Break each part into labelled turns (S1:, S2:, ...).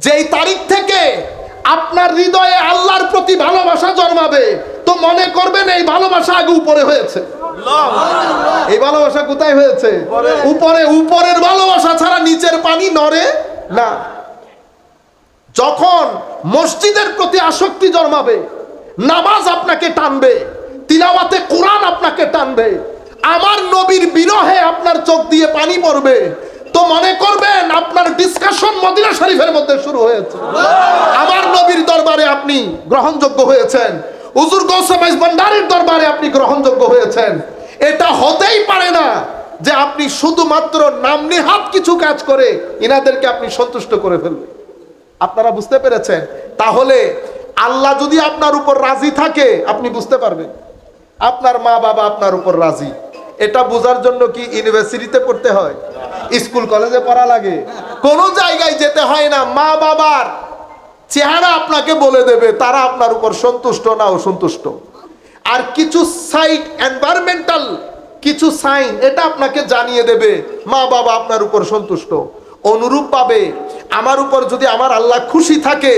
S1: যেই তারিখ থেকে আপনার হৃদয়ে আল্লাহর প্রতি ভালোবাসা জন্মাবে, তো মনে করবেন এই ভালোবাসা আগে উপরে হয়েছে। এই ভালোবাসা কোথায় হয়েছে? উপরে। উপরের ভালোবাসা ছাড়া নিচের পানি নড়ে না। যখন মসজিদের প্রতি আসক্তি জন্মাবে, নামাজ আপনাকে টানবে, তিলাওয়াতে কোরআন আপনাকে টানবে, আমার নবীর বিরহে আপনার চোখ দিয়ে পানি পড়বে, তো মনে করবেন আপনার ডিসকাশন মদিনা শরীফের মধ্যে শুরু হয়েছে। আমার নবীর দরবারে আপনি গ্রহণযোগ্য হয়েছেন, হুজুর গৌসে মাইজ ভান্ডারীর দরবারে আপনি গ্রহণযোগ্য হয়েছেন। এটা হতেই পারে না যে আপনি শুধুমাত্র নাম নেহাত কিছু কাজ করে ইনাদেরকে আপনি সন্তুষ্ট করে ফেলবেন। আপনারা বুঝতে পেরেছেন? তাহলে আল্লাহ যদি আপনার উপর রাজি থাকে, আপনি বুঝতে পারবেন আপনার মা বাবা আপনার উপর রাজি। এটা বোঝার জন্য কি ইউনিভার্সিটিতে পড়তে হয়, স্কুল কলেজে পড়া লাগে? কোনো জায়গায় যেতে হয় না। মা বাবার চেহারা আপনাকে বলে দেবে তারা আপনার উপর সন্তুষ্ট না অসন্তুষ্ট। আর কিছু সাইট, এনভায়রনমেন্টাল কিছু সাইন, এটা আপনাকে জানিয়ে দেবে মা বাবা আপনার উপর সন্তুষ্ট। অনুরূপভাবে আমার উপর যদি আমার আল্লাহ খুশি থাকে,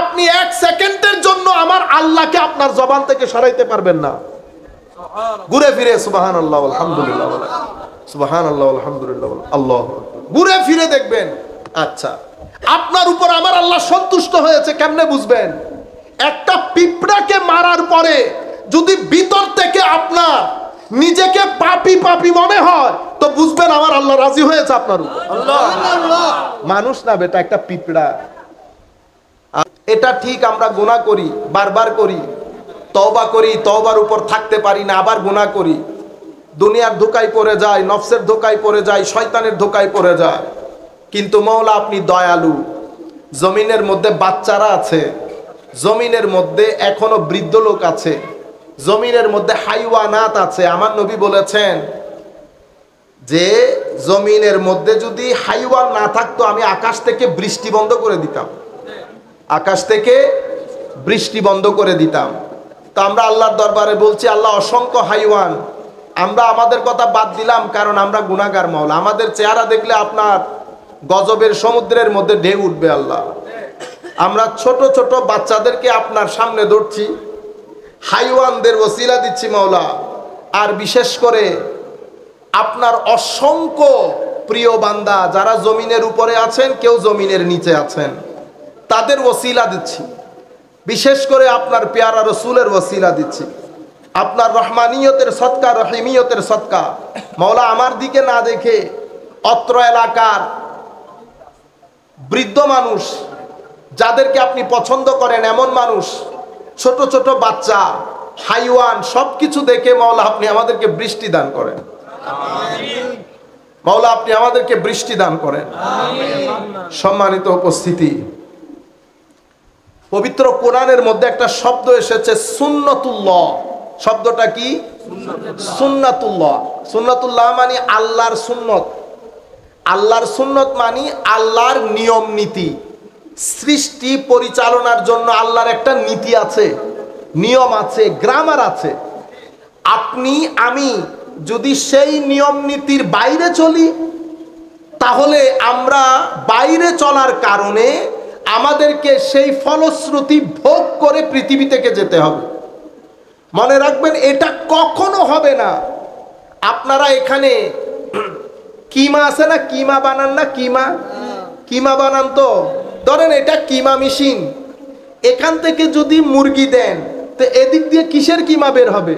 S1: আপনি এক সেকেন্ডের জন্য আমার আল্লাহকে আপনার জবান থেকে সরাইতে পারবেন না। ঘুরে ফিরে সুবহানাল্লাহ আলহামদুলিল্লাহ, সুবহানাল্লাহ আলহামদুলিল্লাহ, আল্লাহু আকবার, ঘুরে ফিরে দেখবেন আচ্ছা আপনার উপর আমার আল্লাহ সন্তুষ্ট হয়েছে। কেমনে বুঝবেন? একটা পিঁপড়াকে মারার পরে যদি ভিতর থেকে আপনার নিজেকে পাপী পাপী মনে হয়, তো বুঝবেন আমার আল্লাহ রাজি হয়েছে আপনার উপর। মানুষ না বেটা, একটা পিঁপড়া। এটা ঠিক আমরা গুনাহ করি, বারবার করি, তওবা করি, তওবার উপর থাকতে পারি না, আবার গুনাহ করি, দুনিয়ার ধোঁকায় পড়ে যায়, নফসের ধোঁকায় পড়ে যায়, শয়তানের ধোঁকায় পড়ে যায়। কিন্তু মওলা আপনি দয়ালু। জমিনের মধ্যে বাচ্চারা আছে, জমিনের মধ্যে এখনো বৃদ্ধ লোক আছে, জমিনের মধ্যে হাইওয়ানাত আছে। আমার নবী বলেছেন যে জমিনের মধ্যে যদি হাইওয়ান না থাকতো, আমি আকাশ থেকে বৃষ্টি বন্ধ করে দিতাম, আকাশ থেকে বৃষ্টি বন্ধ করে দিতাম। তো আমরা আল্লাহর দরবারে বলছি, আল্লাহ অসংখ্য হাইওয়ান, আমরা আমাদের কথা বাদ দিলাম কারণ আমরা গুনাহগার মাওলা। আমাদের চেহারা দেখলে আপনার গজবের সমুদ্রের মধ্যে ঢেউ উঠবে আল্লাহ। আমরা ছোট ছোট বাচ্চাদেরকে আপনার সামনে ধরছি, হাইওয়ানদের ওসিলা দিচ্ছি মাওলা। আর বিশেষ করে আপনার অসংখ্য প্রিয় বান্দা যারা জমিনের উপরে আছেন, কেউ জমিনের নিচে আছেন, তাদের ওসিলা দিচ্ছি। বিশেষ করে আপনার পেয়ারা রসুলের ওসিলা দিচ্ছি, আপনার রহমানিয়তের সদকা, রহিমিয়তের সদকা। মাওলা আমার দিকে না দেখে অত্র এলাকার বৃদ্ধ মানুষ যাদেরকে আপনি পছন্দ করেন, এমন মানুষ, ছোট ছোট বাচ্চা, হাইওয়ান, সবকিছু দেখে মাওলা আপনি আমাদেরকে বৃষ্টি দান করেন। মাওলা আপনি আমাদেরকে বৃষ্টি দান করেন। সম্মানিত উপস্থিতি, পবিত্র কোরআনের মধ্যে একটা শব্দ এসেছে সুন্নাতুল্লাহ। শব্দটা কি? সুন্নাতুল্লাহ। সুন্নাতুল্লাহ মানে আল্লাহর সুন্নত। আল্লাহর সুন্নত মানে আল্লাহর নিয়ম নীতি। সৃষ্টি পরিচালনার জন্য আল্লাহর একটা নীতি আছে, নিয়ম আছে, গ্রামার আছে। আপনি আমি যদি সেই নিয়ম নীতির বাইরে চলি, তাহলে আমরা বাইরে চলার কারণে আমাদেরকে সেই ফলশ্রুতি ভোগ করে পৃথিবী থেকে যেতে হবে। মনে রাখবেন, এটা কখনো হবে না। আপনারা এখানে কিমা আছে না, কিমা বানান না, কিমা কিমা বানান তো। ধরেন এটা কিমা মেশিন, এখান থেকে যদি মুরগি দেন, তো এদিক দিয়ে কিসের কিমা বের হবে?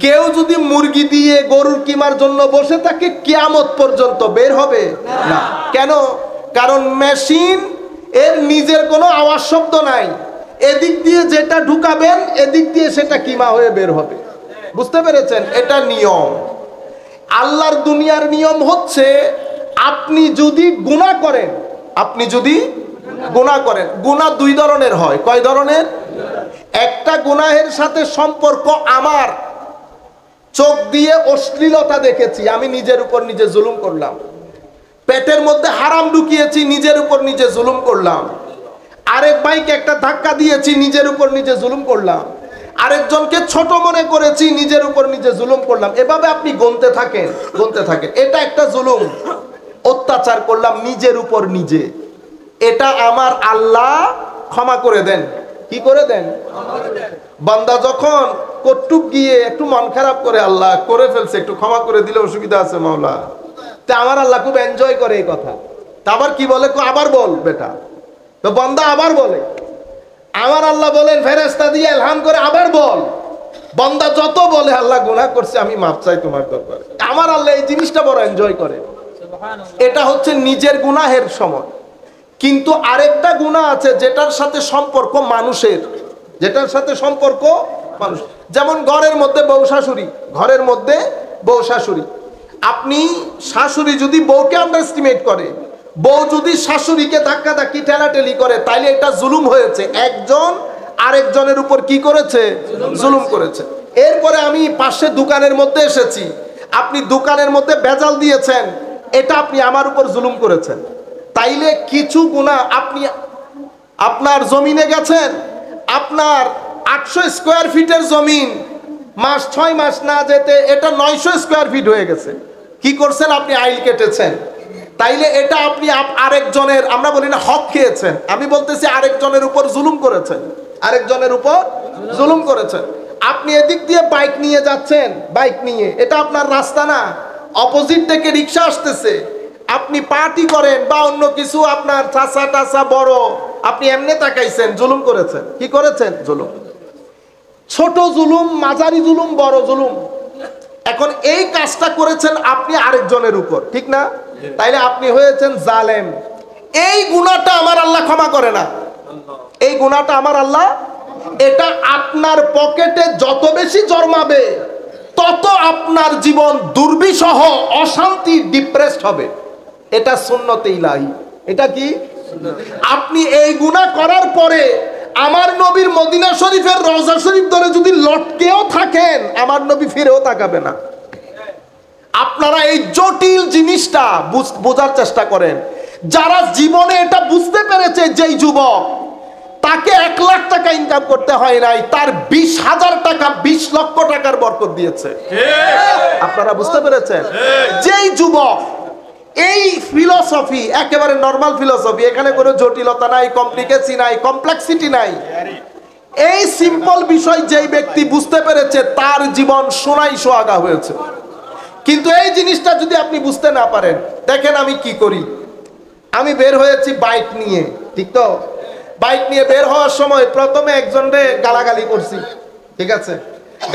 S1: কেউ যদি মুরগি দিয়ে গরুর কিমার জন্য বসে থাকে, কিয়ামত পর্যন্ত বের হবে না। কেন? কারণ মেশিন এর নিজের কোনো আওয়াজ শব্দ নাই, এদিক দিয়ে যেটা ঢুকাবেন এদিক দিয়ে সেটা কিমা হয়ে বের হবে। বুঝতে পেরেছেন? এটা নিয়ম। আল্লাহর দুনিয়ার নিয়ম হচ্ছে, আপনি যদি গুনাহ করেন, আপনি যদি গুনাহ করেন, গুনাহ দুই ধরনের হয়। কয় ধরনের? একটা গুনাহের সাথে সম্পর্ক আমার চোখ দিয়ে অশ্লীলতা দেখেছি, আমি নিজের উপর নিজে জুলুম করলাম। পেটের মধ্যে হারাম ঢুকিয়েছি, নিজের উপর নিজে জুলুম করলাম। আরেক ভাইকে একটা ধাক্কা দিয়েছি, নিজের উপর নিজে জুলুম করলাম। আরেকজনকে ছোট মনে করেছি, নিজের উপর নিজে জুলুম করলাম। এভাবে আপনি গুনতে থাকেন, গুনতে থাকেন। এটা একটা জুলুম, অত্যাচার করলাম নিজের উপর নিজে। এটা আমার আল্লাহ ক্ষমা করে দেন। কি করে দেন? বান্দা যখন কটুক গিয়ে একটু মন খারাপ করে, আল্লাহ করে ফেলছে, একটু ক্ষমা করে দিলে অসুবিধা আছে মাওলা, তা আমার আল্লাহ খুব এনজয় করে এই কথা। তা আবার কি বলে, আবার বল বেটা। তো বান্দা আবার বলে, আমার আল্লাহ বলেন ফেরেশতা দিয়ে ইলহাম করে আবার বল। বান্দা যত বলে, আল্লাহ গুনাহ করছে, আমি মাফ চাই তোমার দরবারে, আমার আল্লাহ এই জিনিসটা বড় এনজয় করে। এটা হচ্ছে নিজের গুনাহের সময়। কিন্তু আরেকটা গুনাহ আছে যেটার সাথে সম্পর্ক মানুষের, যেটার সাথে সম্পর্ক মানুষ। যেমন ঘরের মধ্যে বউ শাশুড়ি, ঘরের মধ্যে বউ শাশুড়ি, আপনি শাশুড়ি যদি বউকে আন্ডারএস্টিমেট করে, বউ যদি শাশুড়িকে ধাক্কাধাক্কি ঠেলাঠেলি করে, তাইলে এটা জুলুম হয়েছে। একজন আরেকজনের উপর কি করেছে? জুলুম করেছে। এরপরে আমি পাশে দোকানের মধ্যে এসেছি, আপনি দোকানের মধ্যে ভেজাল দিয়েছেন, এটা আপনি আমার উপর জুলুম করেছেন। তাইলে কিছু গুনাহ, আপনি আপনার জমিনে গেছেন, আপনার 800 স্কোয়ার ফিটের জমিন, মাস 6 মাস না যেতে এটা 900 স্কোয়ার ফিট হয়ে গেছে। কি করছেন? আপনি আইল কেটেছেন। তাইলে এটা আপনি আরেকজনের, আমরা বলি না হক খেয়েছেন, আমি বলতেছি আরেকজনের উপর জুলুম করেছেন, আরেকজনের উপর জুলুম করেছেন। আপনি এদিক দিয়ে বাইক নিয়ে যাচ্ছেন, বাইক নিয়ে, এটা আপনার রাস্তা না, অপোজিট থেকে রিক্সা আসতেছে, আপনি পার্টি করেন বা অন্য কিছু, আপনার চাচা টাচা বড়, আপনি এমনি তাকাইছেন, জুলুম করেছেন। কি করেছেন? জুলুম। ছোট জুলুম, মাঝারি জুলুম, বড় জুলুম। এখন এই কাজটা করেছেন আপনি আরেকজনের উপর, ঠিক না? তাইলে আপনি হয়েছেন জালেম। এই গুনাহটা আমার আল্লাহ ক্ষমা করে না, এই গুনাহটা আমার আল্লাহ, এটা আপনার পকেটে যত বেশি জন্মাবে, তত আপনার জীবন দুর্বিষহ, অশান্তি, ডিপ্রেসড হবে। এটা সুন্নতে ইলাহি। এটা কি? আপনি এই গুনাহ করার পরে আমার নবীর মদিনা শরীফের রওজা শরীফ ধরে যদি লটকেও থাকেন, আমার নবী ফিরেও তাকাবে না। আপনারা এই জটিল জিনিসটা বোঝার চেষ্টা করেন। যারা জীবনে এটা বুঝতে পেরেছে, যেই যুবক, তাকে 1 লাখ টাকা ইনকাম করতে হয় নাই, তার 20,000 টাকা 20 লক্ষ টাকার বরকত দিয়েছে। আপনারা বুঝতে পেরেছেন? যেই যুবক এই ফিলোসফি, একেবারে নরমাল ফিলোসফি, এখানে কোনো জটিলতা নাই, কমপ্লিকেসি নাই, কমপ্লেক্সিটি নাই, এই সিম্পল বিষয় যেই ব্যক্তি বুঝতে পেরেছে, তার জীবন সোনায় সোহাগা হয়েছে। কিন্তু এই জিনিসটা যদি আপনি বুঝতে না পারেন, দেখেন আমি কি করি, আমি বের হয়েছি বাইক নিয়ে, ঠিক তো? বাইক নিয়ে বের হওয়ার সময় প্রথমে একজনকে গালাগালি করছি, ঠিক আছে?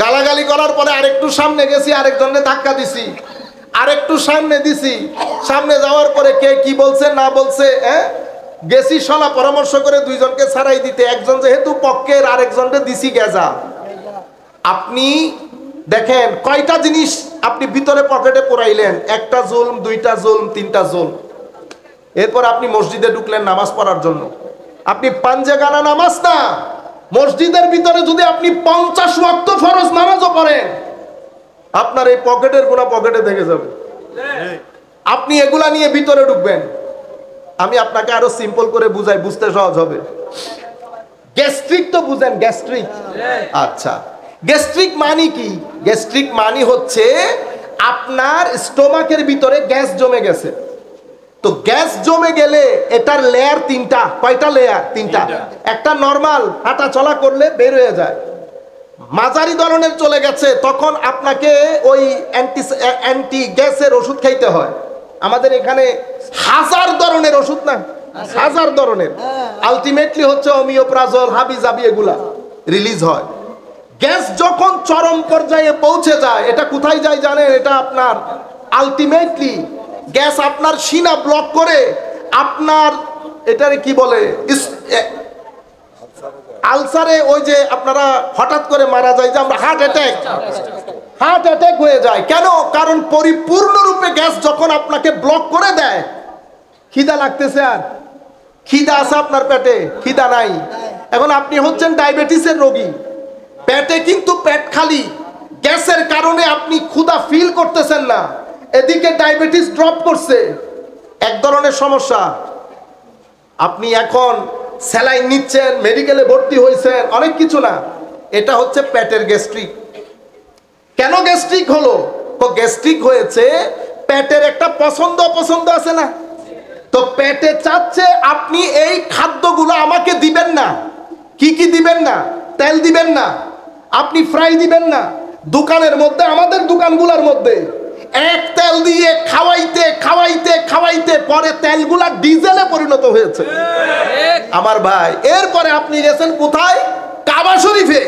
S1: গালাগালি করার পরে আরেকটু সামনে গেছি, আরেকজনকে ধাক্কা দিছি, আরেকটু সামনে দিছি, সামনে যাওয়ার পরে কে কি বলছে না বলছে, গেছি সলা পরামর্শ করে দুইজনকে ছাড়াই দিতে, একজন যেহেতু পক্ষের, আরেকজনকে দিছি গেজা। আপনি দেখেন কয়টা জিনিস আপনি ভিতরে পকেটে পুরাইলেন, একটা জুলম, দুইটা জুলম, তিনটা জুলম। এরপর আপনি মসজিদে ঢুকলেন নামাজ পড়ার জন্য, আপনি পাঞ্জেগানা নামাজ না, মসজিদের ভিতরে যদি আপনি 50 ওয়াক্ত ফরজ নামাজও পড়েন, আপনার এই পকেটের গুনাহ পকেটে থেকে যাবে। আপনি এগুলা নিয়ে ভিতরে ঢুকবেন। আমি আপনাকে আরো সিম্পল করে বুঝাই, বুঝতে সহজ হবে। গ্যাস্ট্রিক তো বুঝেন, গ্যাস্ট্রিক? আচ্ছা, গ্যাস্ট্রিক মানে কি? গ্যাস্ট্রিক মানে হচ্ছে আপনার স্টোমাকের ভিতরে গ্যাস জমে গেছে। তো গ্যাস জমে গেলে এটার লেয়ার 3টা। কয়টা লেয়ার? 3টা। একটা নরমাল হাঁটা চলা করলে বের হয়ে যায়, মাঝারি ধরনের চলে গেছে, তখন আপনাকে ওই অ্যান্টি গ্যাসের ওষুধ খাইতে হয়। আমাদের এখানে 1000 ধরনের ওষুধ, না 1000 ধরনের, আলটিমেটলি হচ্ছে ওমিওপ্রাজল, হাবিজাবি, এগুলা রিলিজ হয়। গ্যাস যখন চরম পর্যায়ে পৌঁছে যায়, এটা কোথায় যায় জানেন? এটা আপনার আলটিমেটলি গ্যাস আপনার সিনা ব্লক করে আপনার, এটারে কি বলে, আলসারে, ওই যে আপনারা হঠাৎ করে মারা যায়, যে আমরা হার্ট অ্যাটাক হয়ে যায়। কেন? কারণ পরিপূর্ণরূপে গ্যাস যখন আপনাকে ব্লক করে দেয়, খিদা লাগতেছে, আর খিদা আছে আপনার পেটে? খিদা নাই। এখন আপনি হচ্ছেন ডায়াবেটিসের রোগী, পেটে কিন্তু পেট খালি, গ্যাসের কারণে আপনি ক্ষুধা ফিল করতেছেন না, এদিকে ডায়াবেটিস ড্রপ করছে, এক ধরনের সমস্যা। আপনি এখন স্যালাইন নিচ্ছেন, মেডিকেলে ভর্তি হয়েছেন, অনেক কিছু না, এটা হচ্ছে পেটের গ্যাস্ট্রিক। কেন গ্যাস্ট্রিক হলো? তো গ্যাস্ট্রিক হয়েছে, পেটের একটা পছন্দ অপছন্দ আছে না, তো পেটে চাচ্ছে আপনি এই খাদ্যগুলো আমাকে দিবেন না। কি কি দিবেন না? তেল দিবেন না, আপনি ফ্রাই দিবেন না। দোকানের মধ্যে, আমাদের দোকানগুলোর মধ্যে এক তেল দিয়ে খাওয়াইতে খাওয়াইতে খাওয়াইতে পরে তেলগুলা ডিজেলে পরিণত হয়েছে আমার ভাই। এরপরে আপনি গেছেন কোথায়? কাবা শরীফে।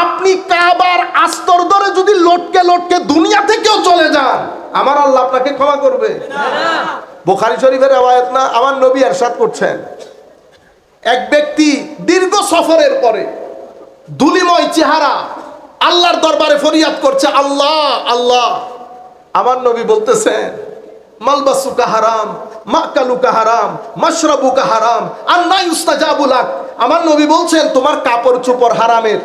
S1: আপনি কাবার আস্তর ধরে যদি লটকে লটকে দুনিয়া থেকেও চলে যান, আমার আল্লাহ আপনাকে ক্ষমা করবে? বুখারী শরীফের রওয়ায়াত না, আমার নবী ইরশাদ করছেন, এক ব্যক্তি দীর্ঘ সফরের পরে ধুলিময় চেহারা আল্লাহর দরবারে ফরিয়াদ করছে, আল্লাহ আল্লাহ। আমার নবী বলতেছেন, মালবাসুকা হারাম, মাকালুকা হারাম, মাশরাবুকা হারাম, আন্না ইউস্তাজাবু লাক। আমার নবী বলছেন, তোমার কাপড় চোপড় হারামের,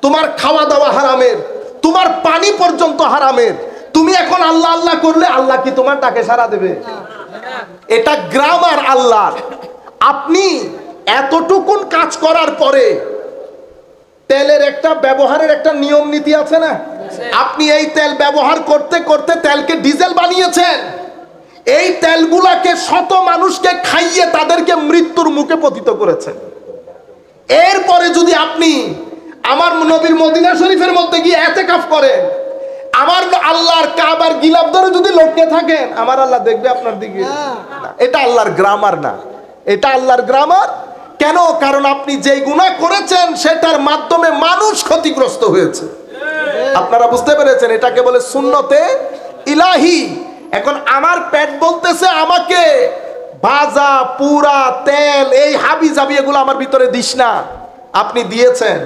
S1: তোমার খাওয়া দাওয়া হারামের, তোমার পানি পর্যন্ত হারামের। তুমি এখন আল্লাহ আল্লাহ করলে আল্লাহ কি তোমার ডাকে সাড়া দেবে? এটা গ্রামার আল্লাহর। আপনি এতটুকুন কাজ করার পরে তেলের একটা ব্যবহারের একটা নিয়ম নীতি আছে না? আপনি এই তেল ব্যবহার করতে করতে তেলকে ডিজেল বানিয়েছেন। এই তেলগুলাকে শত মানুষকে খাইয়ে তাদেরকে মৃত্যুর মুখে পতিত করেছেন। এরপরে যদি আপনি আমার নবীর মদিনা শরীফের মধ্যে গিয়ে ইতিকাফ করেন, আমার আল্লাহর কাবার গিলাফ ধরে যদি লটকে থাকেন, আমার আল্লাহ দেখবে আপনার দিকে? এটা আল্লাহর গ্রামার না, এটা আল্লাহর গ্রামার। কেন? কারণ আপনি যেই গুনাহ করেছেন সেটার মাধ্যমে মানুষ ক্ষতিগ্রস্ত হয়েছে। আপনারা বুঝতে পেরেছেন? এটাকে বলে সুন্নতে ইলাহি। এখন আমার পেট বলতেছে আমাকে ভাজা পুরা তেল এই হাবি জাবি এগুলো আমার ভিতরে দিস না। আপনি দিয়েছেন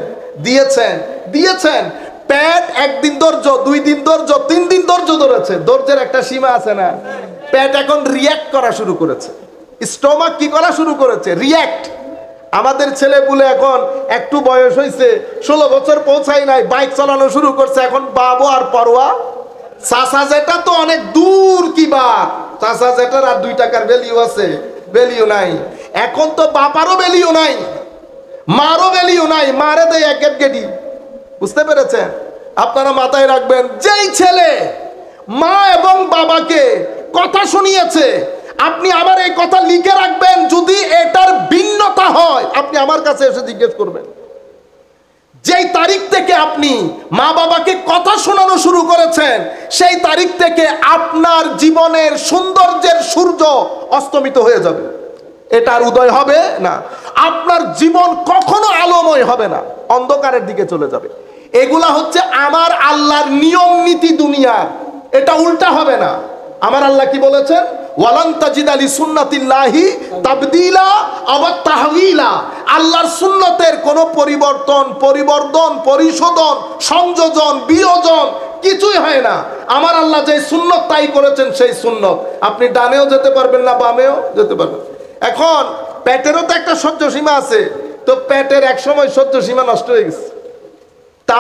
S1: দিয়েছেন দিয়েছেন। পেট একদিন ধৈর্য, 2 দিন ধৈর্য, 3 দিন ধৈর্য ধরেছে। ধৈর্যের একটা সীমা আছে না? পেট এখন রিয়্যাক্ট করা শুরু করেছে। স্টোমাক কি করা শুরু করেছে? রিয়্যাক্ট। আমাদের ছেলে পুলে এখন একটু বয়স হয়েছে, 16 বছর পৌঁছাই নাই, বাইক চালানো শুরু করছে। এখন বাবু আর পরোয়া। চাচা যেটা তো অনেক দূর কি বাত। চাচা যেটার আর 2 টাকার ভ্যালিউ আছে, ভ্যালিউ নাই। এখন তো বাপারও ভ্যালিউ নাই, মারও ভ্যালিউ নাই। মারে দেয় এক গেডি। বুঝতে পেরেছেন? আপনারা মাথায় রাখবেন, যেই ছেলে মা এবং বাবাকে কথা শুনিয়েছে, আপনি আমার এই কথা লিখে রাখবেন। যদি এটার ভিন্নতা হয় আপনি আমার কাছে এসে জিজ্ঞেস করবেন। যেই তারিখ থেকে আপনি মা বাবাকে কথা শোনানো শুরু করেছেন, সেই তারিখ থেকে আপনার জীবনের সৌন্দর্যের সূর্য অস্তমিত হয়ে যাবে। এটা আর উদয় হবে না। আপনার জীবন কখনো আলোময় হবে না, অন্ধকারের দিকে চলে যাবে। এগুলা হচ্ছে আমার আল্লাহর নিয়ম নীতি দুনিয়ার। এটা উল্টা হবে না। আমার আল্লাহ কি বলেছেন? ওয়ালান তাজিদা লিসুন্নাতিল্লাহি তাবদীলা আও তাহওয়িলা। আল্লাহর সুন্নতের কোনো পরিবর্তন, পরিবর্ধন, পরিশোধন, সংযোজন, বিয়োজন কিছুই হয় না। আমার আল্লাহ যে সুন্নত তাই করেছেন, সেই সুন্নত। আপনি ডানেও যেতে পারবেন না, বামেও যেতে পারবেন। এখন পেটেরও তো একটা সহ্য সীমা আছে। তো পেটের এক সময় সহ্য সীমা নষ্ট হয়ে গেছে। তা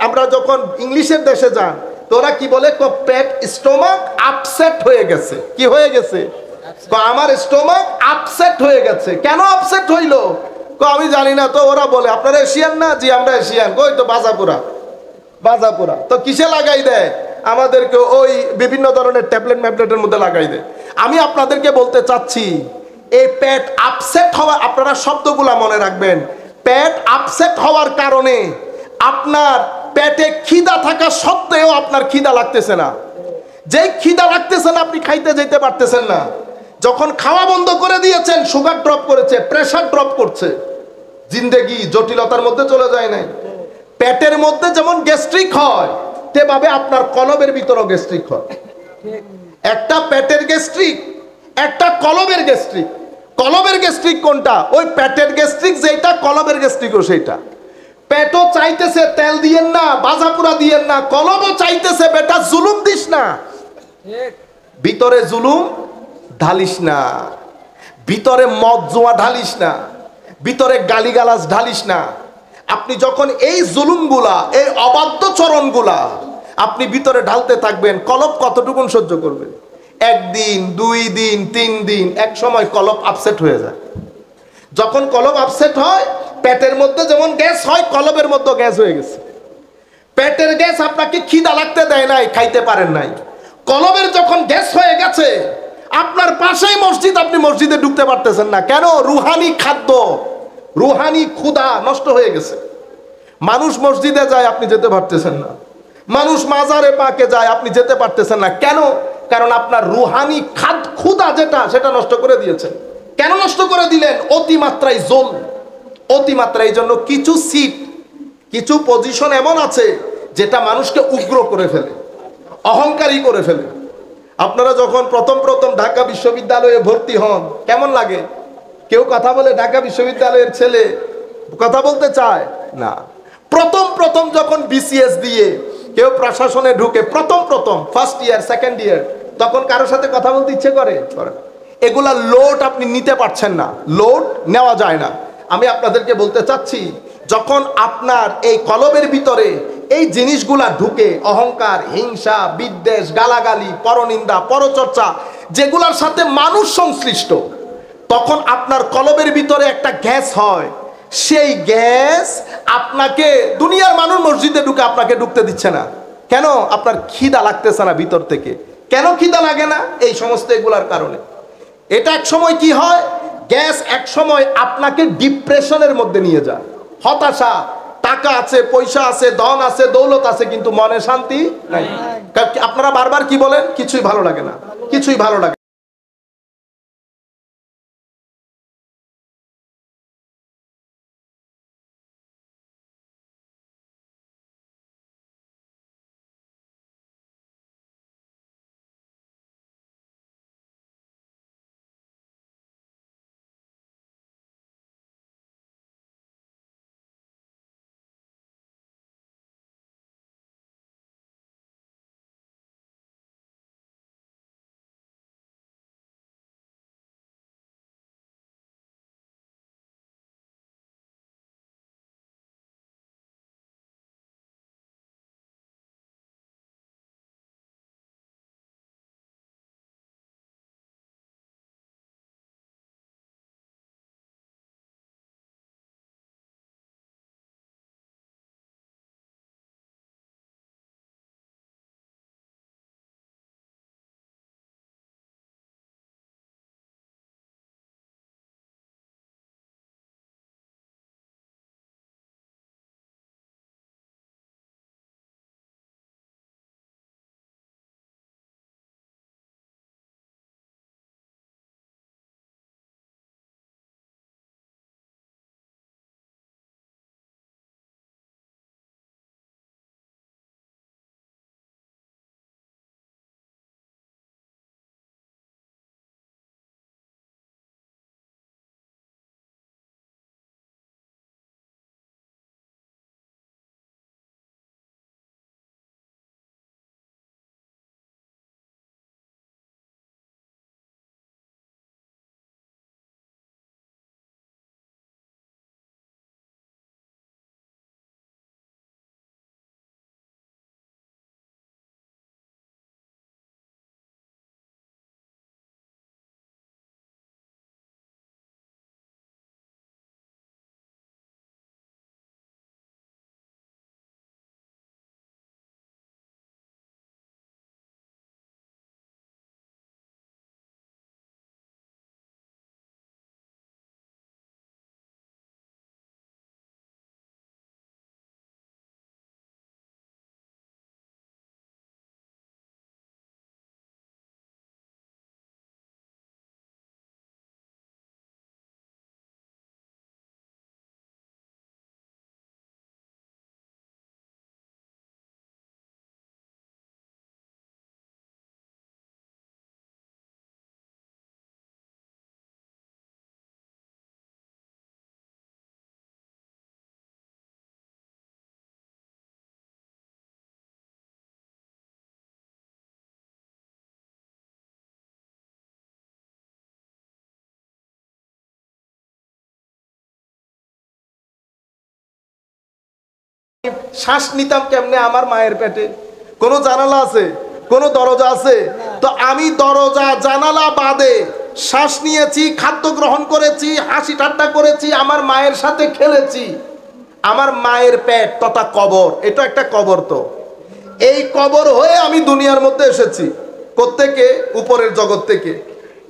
S1: আমরা যখন ইংলিশের দেশে যান, তো ওরা কি বলে? পেট, স্টোমাক আপসেট হয়ে গেছে। কি হয়ে গেছে? আমার স্টোমাক আপসেট হয়ে গেছে। কেন আপসেট হইলো? আমি জানি না। তো ওরা বলে, আপনারা এশিয়ান না? জি আমরা এশিয়ান। কই তো বাজাপুরা। বাজাপুরা তো কিসে লাগাই দেয়? আমাদেরকে ওই বিভিন্ন ধরনের ট্যাবলেট ম্যাবলেটের মধ্যে লাগাই দেয়। আমি আপনাদেরকে বলতে চাচ্ছি, এই পেট আপসেট হওয়া, আপনারা শব্দগুলা মনে রাখবেন। পেট আপসেট হওয়ার কারণে আপনার পেটে খিদা থাকা সত্ত্বেও আপনার খিদা লাগতেছে না। যেই খিদা লাগতেছে না, আপনি খাইতে যেতে পারতেছেন না। যখন খাওয়া বন্ধ করে দিয়েছেন, সুগার ড্রপ করেছে, প্রেসার ড্রপ করছে, জিন্দেগি জটিলতার মধ্যে চলে যায় নাই। পেটের মধ্যে যেমন গ্যাস্ট্রিক হয়, তেভাবে আপনার কলবের ভিতরেও গ্যাস্ট্রিক হয়। একটা পেটের গ্যাস্ট্রিক, একটা কলবের গ্যাস্ট্রিক। কলবের গ্যাস্ট্রিক কোনটা? ওই পেটের গ্যাস্ট্রিক যেটা, কলবের গ্যাস্ট্রিকও সেইটা। পেটও চাইতেছে তেল দিয়েন না, বাজাপুরা দিয়েন না। কলবও চাইতেছে বেটা জুলুম দিস না, ভিতরে জুলুম ঢালিস না, ভিতরে মদ জোয়া ঢালিস না, ভিতরে গালিগালাজ ঢালিস না। আপনি যখন এই জুলুমগুলা, এই অবাধ্য চরণগুলা আপনি ভিতরে ঢালতে থাকবেন, কলব কতটুকুন সহ্য করবে? 1 দিন, 2 দিন, 3 দিন, এক সময় কলব আপসেট হয়ে যায়। যখন কলব আপসেট হয়, পেটের মধ্যে যেমন গ্যাস হয়, কলবের মধ্যে গ্যাস হয়ে গেছে। পেটের গ্যাস আপনাকে খিদা লাগতে দেয় নাই, খাইতে পারেন নাই। কলবের যখন গ্যাস হয়ে গেছে, আপনার পাশেই মসজিদ, আপনি মসজিদে ঢুকতে পারতেছেন না কেন? রুহানি খাদ্য, রুহানি ক্ষুধা নষ্ট হয়ে গেছে। মানুষ মসজিদে যায়, আপনি যেতে পারতেছেন না। মানুষ মাজারে পাকে যায়, আপনি যেতে পারতেছেন না কেন? কারণ আপনার রুহানি ক্ষুধা যেটা, সেটা নষ্ট করে দিয়েছেন। কেন নষ্ট করে দিলেন? অতিমাত্রায় জোল, অতিমাত্রায়। এই জন্য কিছু সিট, কিছু পজিশন এমন আছে যেটা মানুষকে উগ্র করে ফেলে, অহংকারী করে ফেলে। আপনারা যখন প্রথম প্রথম ঢাকা বিশ্ববিদ্যালয়ে ভর্তি হন, কেমন লাগে? কেউ কথা বলে? ঢাকা বিশ্ববিদ্যালয়ের ছেলে কথা বলতে চায় না। প্রথম প্রথম যখন বিসিএস দিয়ে কেউ প্রশাসনে ঢুকে, প্রথম প্রথম ফার্স্ট ইয়ার সেকেন্ড ইয়ার, তখন কারোর সাথে কথা বলতে ইচ্ছে করে? এগুলা লোড আপনি নিতে পারছেন না, লোড নেওয়া যায় না। আমি আপনাদেরকে বলতে চাচ্ছি, যখন আপনার এই কলবের ভিতরে এই জিনিসগুলা ঢুকে, অহংকার, হিংসা, বিদ্বেষ, গালাগালি, পরনিন্দা, পরচর্চা, যেগুলার সাথে মানুষ সংশ্লিষ্ট, তখন আপনার কলবের ভিতরে একটা গ্যাস হয়। সেই গ্যাস আপনাকে, দুনিয়ার মানুষ মসজিদে ঢুকে আপনাকে ঢুকতে দিচ্ছে না কেন? আপনার খিদা লাগতেছে না ভিতর থেকে। কেন খিদা লাগে না? এই সমস্ত এগুলার কারণে। এটা এক সময় কি হয়, গ্যাস এক সময় আপনাকে ডিপ্রেশনের মধ্যে নিয়ে যায়। হতাশা, টাকা আছে, পয়সা আছে, ধন আছে, দৌলত আছে, কিন্তু মনে শান্তি নাই। আপনারা বারবার কি বলেন? কিছুই ভালো লাগে না, কিছুই ভালো লাগে। শ্বাস নিতাম কেমনে আমার মায়ের পেটে? কোনো জানালা আছে? কোনো দরজা আছে? তো আমি দরজা জানালা বাদে শ্বাস নিয়েছি, খাদ্য গ্রহণ করেছি, হাসি ঠাট্টা করেছি, আমার মায়ের সাথে খেলেছি। আমার মায়ের পেট তথা কবর, এটা একটা কবর। তো এই কবর হয়ে আমি দুনিয়ার মধ্যে এসেছি। কোত্থেকে? উপরের জগৎ থেকে।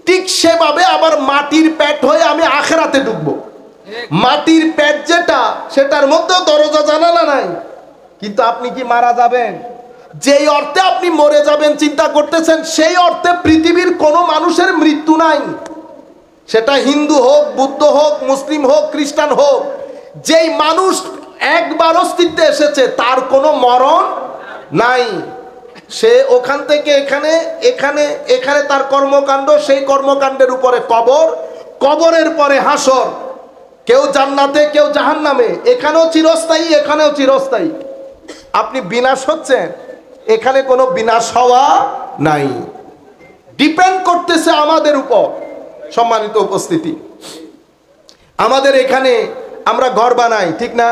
S1: ঠিক সেভাবে আবার মাটির পেট হয়ে আমি আখিরাতে ঢুকবো। মাটির পেট যেটা, সেটার মধ্যেও দরজা জানালা নাই, কিন্তু আপনি কি মারা যাবেন? যেই অর্থে আপনি মরে যাবেন চিন্তা করতেছেন, সেই অর্থে পৃথিবীর কোনো মানুষের মৃত্যু নাই। সেটা হিন্দু হোক, বুদ্ধ হোক, মুসলিম হোক, খ্রিস্টান হোক, যেই মানুষ একবার অস্তিত্বে এসেছে তার কোনো মরণ নাই। সে ওখান থেকে এখানে, এখানে এখানে তার কর্মকাণ্ড, সেই কর্মকাণ্ডের উপরে কবর, কবরের পরে হাসর, কেউ জান্নাতে কেউ জাহান্নামে, এখানেও চিরস্থায়ী এখানেও চিরস্থায়ী। আপনি বিনাশ হচ্ছেন, এখানে কোনো বিনাশ হওয়া নাই। ডিপেন্ড করতেছে আমাদের উপর। সম্মানিত উপস্থিতি, আমাদের এখানে আমরা ঘর বানাই, ঠিক না?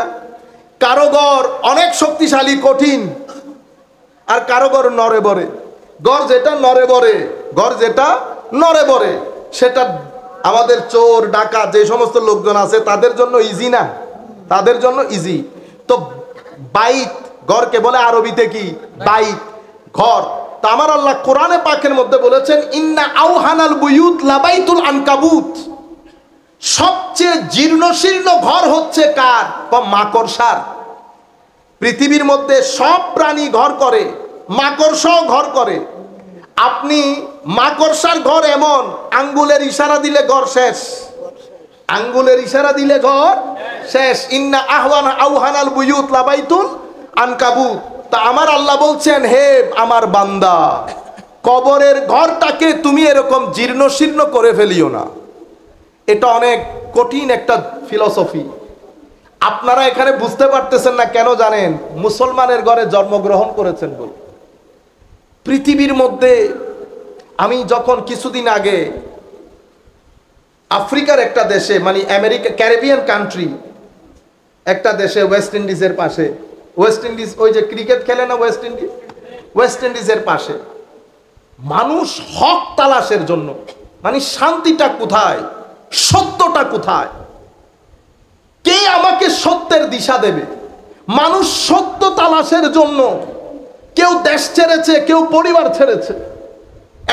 S1: কারো ঘর অনেক শক্তিশালী কঠিন, আর কারো ঘর নড়ে বড়ে। ঘর যেটা নড়ে বড়ে, ঘর যেটা নড়ে বড়ে, সেটা আমাদের চোর ডাকাত যে সমস্ত লোকজন আছে তাদের জন্য ইজি না, তাদের জন্য ইজি। তো বাইত, ঘরকে বলে আরবিতে কি? বাইত, ঘর। তা আমার আল্লাহ কোরআনে পাকের মধ্যে বলেছেন, ইন্না আওহানাল বুয়ুত লাবাইতুল আনকাবুত। সবচেয়ে জীর্ণশীর্ণ ঘর হচ্ছে কার? মাকড়সার। পৃথিবীর মধ্যে সব প্রাণী ঘর করে, মাকড়সাও ঘর করে। আপনি মাকড়সার ঘর এমন, আঙ্গুলের ইশারা দিলে ঘর শেষ, আঙ্গুলের ইশারা দিলে ঘর শেষ। ইন্না আওহানাল বুয়ুত লাবাইতুল আনকাবুত। তা আমার আল্লাহ বলছেন, হে আমার বান্দা, কবরের ঘরটাকে তুমি এরকম জীর্ণশীর্ণ করে ফেলিও না। এটা অনেক কঠিন একটা ফিলসফি। আপনারা এখানে বুঝতে পারতেছেন না কেন জানেন? মুসলমানের ঘরে জন্মগ্রহণ করেছেন বলে। পৃথিবীর মধ্যে আমি যখন কিছুদিন আগে আফ্রিকার একটা দেশে, মানে আমেরিকা, ক্যারিবিয়ান কান্ট্রি একটা দেশে, ওয়েস্ট ইন্ডিজের পাশে, ওয়েস্ট ইন্ডিজ ওই যে ক্রিকেট খেলে না ওয়েস্ট ইন্ডিজ, ওয়েস্ট ইন্ডিজের পাশে মানুষ হক তালাশের জন্য, মানে শান্তিটা কোথায়, সত্যটা কোথায়, কে আমাকে সত্যের দিশা দেবে, মানুষ সত্য তালাশের জন্য কেউ দেশ ছেড়েছে, কেউ পরিবার ছেড়েছে।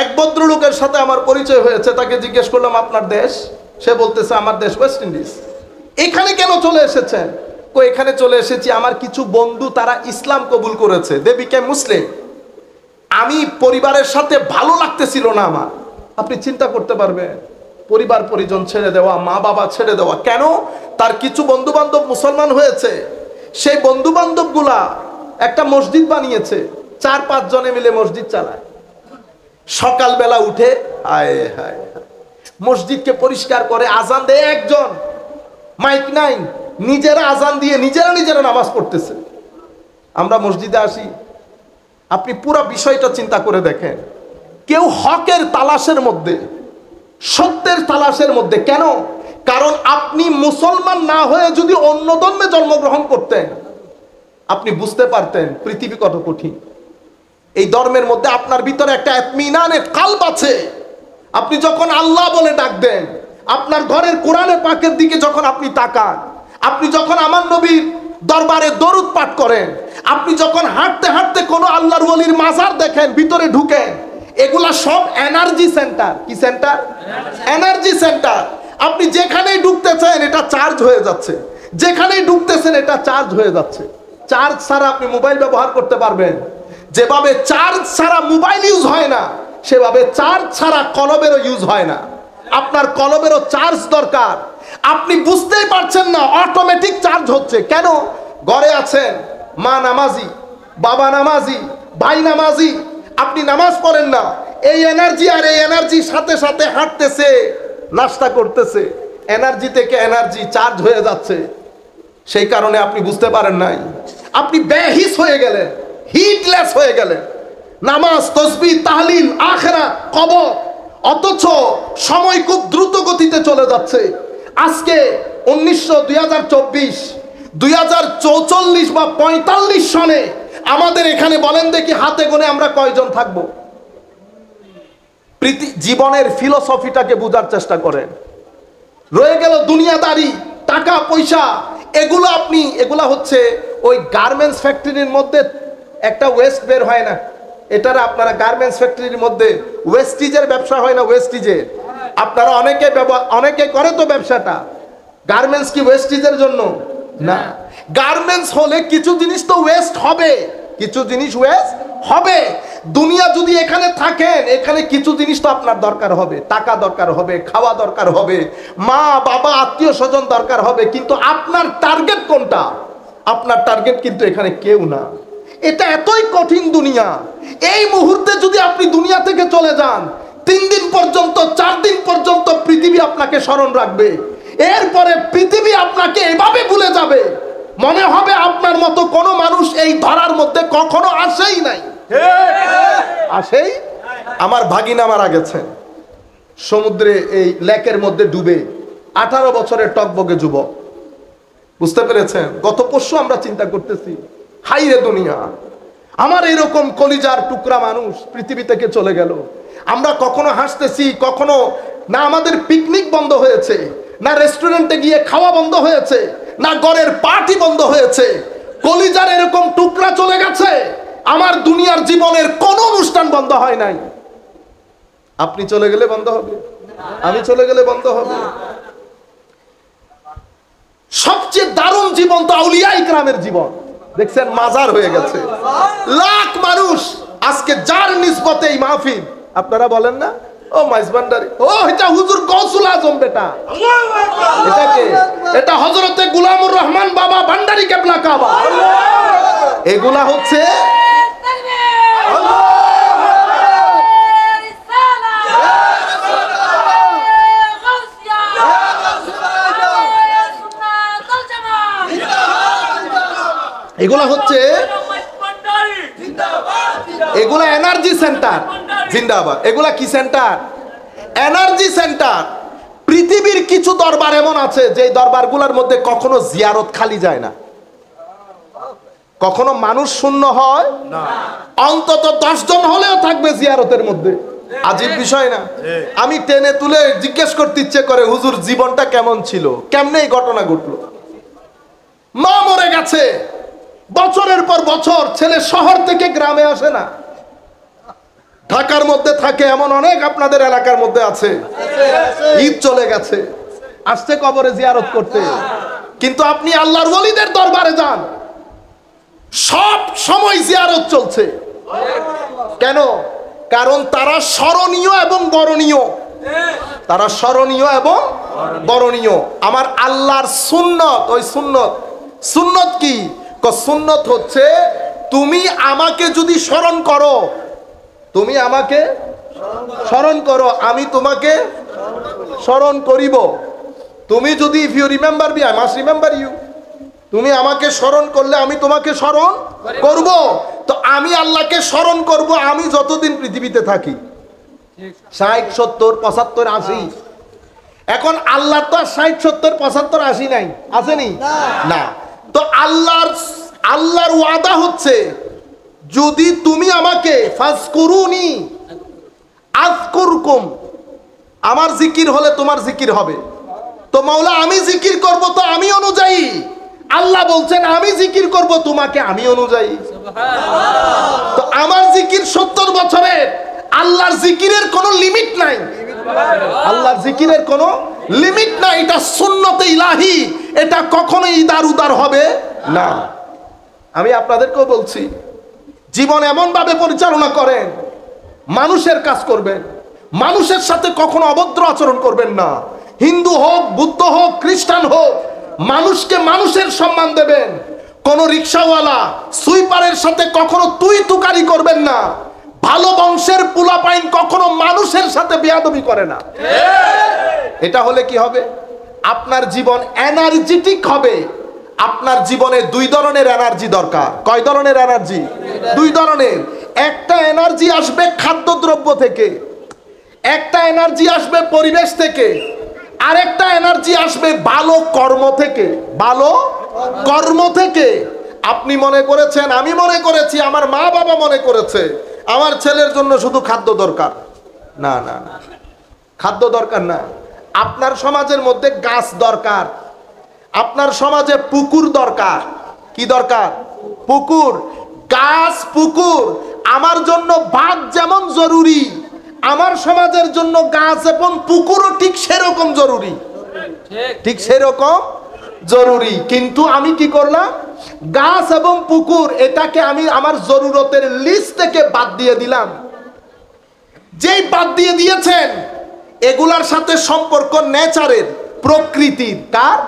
S1: এক ভদ্রলোকের সাথে আমার পরিচয় হয়েছে, তাকে জিজ্ঞেস করলাম আপনার দেশ? সে বলতেছে আমার দেশ ওয়েস্ট ইন্ডিজ। এখানে কেন চলে এসেছেন? এখানে চলে এসেছি, আমার কিছু বন্ধু তারা ইসলাম কবুল করেছে, দে বিকেম মুসলিম। আমি পরিবারের সাথে ভালো লাগতেছিল না আমার। আপনি চিন্তা করতে পারবেন, পরিবার পরিজন ছেড়ে দেওয়া, মা বাবা ছেড়ে দেওয়া। কেন? তার কিছু বন্ধু বান্ধব মুসলমান হয়েছে, সেই বন্ধু বান্ধব গুলা একটা মসজিদ বানিয়েছে, 4-5 জনে মিলে মসজিদ চালায়। সকালবেলা উঠে হায় হায় মসজিদকে পরিষ্কার করে, আজান দেয় একজন, মাইক নাই, নিজেরা আজান দিয়ে নিজেরা নামাজ পড়তেছে। আমরা মসজিদে আসি, আপনি পুরো বিষয়টা চিন্তা করে দেখেন। কেউ হকের তালাশের মধ্যে, সত্যের তালাশের মধ্যে। কেন? কারণ আপনি মুসলমান না হয়ে যদি অন্য ধর্মে জন্মগ্রহণ করতেন, আপনি বুঝতে পারতেন পৃথিবী কত কঠিন। এই ধর্মের মধ্যে আপনার ভিতরে একটা ইতমিনানের কালব আছে। আপনি যখন আল্লাহ বলে ডাক দেন, আপনার ঘরের কোরআনে পাকের দিকে যখন আপনি তাকান, আপনি যখন আমার নবীর দরবারে দরুদ পাঠ করেন, আপনি যখন হাঁটতে হাঁটতে কোনো আল্লাহর ওলির মাজার দেখেন, ভিতরে ঢুকেন, এগুলা সব এনার্জি সেন্টার। কি সেন্টার? Energy centre. আপনি যেখানেই ঢুকতেছেন এটা চার্জ হয়ে যাচ্ছে, যেখানেই ঢুকতেছেন এটা চার্জ হয়ে যাচ্ছে। চার্জ ছাড়া আপনি মোবাইল ব্যবহার করতে পারবেন, যেভাবে চার্জ ছাড়া মোবাইল ইউজ হয় না, সেভাবে চার্জ ছাড়া কলবেরও ইউজ হয় না। আপনার কলবেরও চার্জ দরকার। আপনি বুঝতেই পারছেন না, অটোমেটিক চার্জ হচ্ছে। কেন? ঘরে আছেন, মা নামাজি, বাবা নামাজি, ভাই নামাজি, আপনি নামাজ পড়েন না, এই এনার্জি আর এই এনার্জি সাথে সাথে হাঁটতেছে, নাস্তা করতেছে, এনার্জি থেকে এনার্জি চার্জ হয়ে যাচ্ছে। সেই কারণে আপনি বুঝতে পারেন নাই, আপনি বেহিস হয়ে গেলেন, হিটলেস হয়ে গেলেন। নামাজ, তাসবিহ, তাহলিল, আখিরাত, কবর, অথচ সময় খুব দ্রুত গতিতে চলে যাচ্ছে। আজকে 2024, 2044 বা 45 সনে আমাদের এখানে বলেন দেখি হাতে গোনে আমরা কয়জন থাকবো? জীবনের ফিলোসফিটাকে বোঝার চেষ্টা করেন। রয়ে গেল দুনিয়াদারি, টাকা পয়সা, এগুলো আপনি, এগুলা হচ্ছে ওই গার্মেন্টস ফ্যাক্টরির মধ্যে একটা ওয়েস্ট বের হয় না, এটার আপনারা গার্মেন্টস ফ্যাক্টরির মধ্যে ওয়েস্টিজের ব্যবসা হয় না, ওয়েস্টিজের আপনারা অনেকে করে তো ব্যবসাটা। গার্মেন্টস কি ওয়েস্টেজের জন্য না, গার্মেন্টস হলে কিছু জিনিস তো ওয়েস্ট হবে, কিছু জিনিস ওয়েস্ট হবে। দুনিয়া যদি এখানে থাকেন, এখানে কিছু জিনিস তো আপনার দরকার হবে, টাকা দরকার হবে, খাওয়া দরকার হবে, মা বাবা আত্মীয় স্বজন দরকার হবে, কিন্তু আপনার টার্গেট কোনটা? আপনার টার্গেট কিন্তু এখানে কেউ না। এটা এতই কঠিন দুনিয়া। এই মুহূর্তে যদি আপনি দুনিয়া থেকে চলে যান, 3 দিন পর্যন্ত 4 দিন পর্যন্ত পৃথিবী আপনাকে স্মরণ রাখবে। এরপরে পৃথিবী আপনাকে এভাবে ভুলে যাবে, মনে হবে আপনার মতো কোনো মানুষ এই ধরার মধ্যে কখনো আসেই নাই। আসেই আমার ভাগিনা মারা গেছেন সমুদ্রে, এই লেকের মধ্যে ডুবে, 18 বছরের টকবগে যুবক। বুঝতে পেরেছেন? গত পরশু আমরা চিন্তা করতেছি, হাই রে দুনিয়া, আমার এরকম কলিজার টুকরা মানুষ পৃথিবী থেকে চলে গেল। আমরা কখনো হাসতেছি, কখনো না আমাদের পিকনিক বন্ধ হয়েছে, না রেস্টুরেন্টে গিয়ে খাওয়া বন্ধ হয়েছে, না ঘরের পার্টি বন্ধ হয়েছে। কলিজার এরকম টুকরা চলে গেছে, আমার দুনিয়ার জীবনের কোনো অনুষ্ঠান বন্ধ হয় নাই। আপনি চলে গেলে বন্ধ হবে, আমি চলে গেলে বন্ধ হবে। সবচেয়ে দারুণ জীবন তো আউলিয়া ইকরামের জীবন। দেখছেন মাজার হয়ে গেছে, লাখ মানুষ আজকে যার নিসবতে এই মাহফিল। আপনারা বলেন না, ও মাইজ ভান্ডারী, ও এটা হুজুর গৌসুল আজম বেটা, এটা কে? এটা হযরতে গোলামুর রহমান বাবা ভান্ডারী কেবলা কাবা। এগুলা হচ্ছে এগুলা হচ্ছে এগুলা এনার্জি সেন্টার, জিন্দাবাদ। এগুলা কি সেন্টার? Energy centre. পৃথিবীর কিছু দরবার এমন আছে যে দরবারগুলোর মধ্যে কখনো জিয়ারত খালি যায় না, কখনো মানুষ শূন্য হয় না, অন্তত 10 জন হলেও থাকবে জিয়ারতের মধ্যে। আজীব বিষয় না? আমি টেনে তুলে জিজ্ঞেস করতে ইচ্ছে করে, হুজুর জীবনটা কেমন ছিল, কেমনে এই ঘটনা ঘটলো? মা মরে গেছে, বছরের পর বছর ছেলে শহর থেকে গ্রামে আসে না, ঢাকার মধ্যে থাকে, এমন অনেক আপনাদের এলাকার মধ্যে আছে। ঈদ চলে গেছে, আসছে কবরে জিয়ারত করতে, কিন্তু আপনি আল্লাহর ওলিদের দরবারে যান, সব সময় জিয়ারত চলছে। কেন? কারণ তারা স্মরণীয় এবং বরণীয়, তারা স্মরণীয় এবং বরণীয়। আমার আল্লাহর সুন্নত, ওই সুন্নত, সুন্নত কি? সুন্নত হচ্ছে তুমি আমাকে যদি স্মরণ করো, তুমি আমাকে স্মরণ করো, আমি তোমাকে স্মরণ করিব। তুমি যদি, if you remember me I must remember you, তুমি আমাকে স্মরণ করলে আমি তোমাকে স্মরণ করব। তো আমি আল্লাহকে স্মরণ করব আমি যতদিন পৃথিবীতে থাকি, 60, 70, 75, 80। এখন আল্লাহ তো 60, 70, 75, 80 নাই, আসেনি না। তো আল্লাহর ওয়াদা হচ্ছে, যদি তুমি আমাকে ফাজকুরুনি আযকুরকুম, আমার জিকির হলে তোমার জিকির হবে। তো মাওলা আমি জিকির করব তো আমি অনুযায়ী, আল্লাহ বলছেন আমি জিকির করব তোমাকে আমি অনুযায়ী। তো আমার জিকির 70 বছরের, আল্লাহর জিকিরের কোনো লিমিট নাই, আল্লাহর জিকিরের কোনো লিমিট নাই। এটা সুন্নতে ইলাহি, এটা কখনো ইদার উদার হবে না। আমি আপনাদেরকেও বলছি, জীবন এমন ভাবে পরিচালনা করেন, মানুষের কাজ করবেন, মানুষের সাথে কখনো অভদ্র আচরণ করবেন না। হিন্দু হোক, বুদ্ধ হোক, খ্রিস্টান হোক, মানুষকে মানুষের সম্মান দেবেন। কোন রিকশাওয়ালা, সুইপারের সাথে কখনো তুই তুকারি করবেন না। ভালো বংশের পোলাপাইন কখনো মানুষের সাথে বেয়াদবি করে না। এটা হলে কি হবে? আপনার জীবন এনার্জেটিক হবে। আপনার জীবনে 2 ধরনের এনার্জি দরকার। কয় ধরনের এনার্জি? 2 ধরনের। একটা এনার্জি আসবে খাদ্যদ্রব্য থেকে, একটা এনার্জি আসবে পরিবেশ থেকে, আরেকটা এনার্জি আসবে ভালো কর্ম থেকে। ভালো কর্ম থেকে। আপনি মনে করেছেন, আমি মনে করেছি, আমার মা বাবা মনে করেছে আমার ছেলের জন্য শুধু খাদ্য দরকার। না না না, খাদ্য দরকার না। আপনার সমাজের মধ্যে গাছ দরকার, আপনার সমাজে পুকুর দরকার। কি দরকার? পুকুর, গাছ, পুকুর। আমার জন্য ভাত যেমন জরুরি, আমার সমাজের জন্য গাছ এবং পুকুরও ঠিক সেরকম জরুরি, ঠিক সেরকম জরুরি। কিন্তু আমি কি করলাম, গাছ এবং পুকুর এটাকে আমি আমার জরুরতের লিস্ট থেকে বাদ দিয়ে দিলাম। যেই বাদ দিয়ে দিয়েছেন এগুলার সাথে সম্পর্ক নেচারের, প্রকৃতির। কার?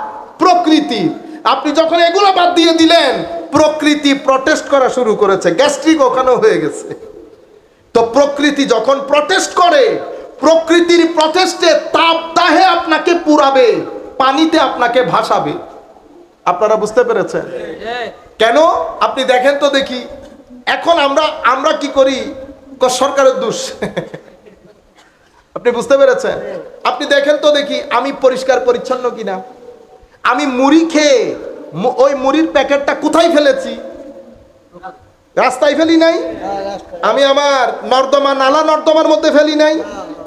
S1: প্রকৃতির। আপনি যখন এগুলো বাদ দিয়ে দিলেন, প্রকৃতি প্রটেস্ট করা শুরু করেছে, গ্যাস্ট্রিক ওখানেও হয়ে গেছে। তো প্রকৃতি যখন প্রটেস্ট করে, প্রকৃতির প্রটেস্টে তাপদাহে আপনাকে পুরাবে, পানিতে আপনাকে ভাসাবে। আপনারা বুঝতে পেরেছেন কেন? আপনি দেখেন তো দেখি, এখন আমরা কি করি, সরকারের দোষ। আপনি বুঝতে পেরেছেন? আপনি দেখেন তো দেখি আমি পরিষ্কার পরিচ্ছন্ন কিনা। আমি মুড়ি খেয়ে ওই মুড়ির প্যাকেটটা কোথায় ফেলেছি? রাস্তায় ফেলি নাই, আমি আমার নর্দমা, নালা নর্দমার মধ্যে ফেলি নাই।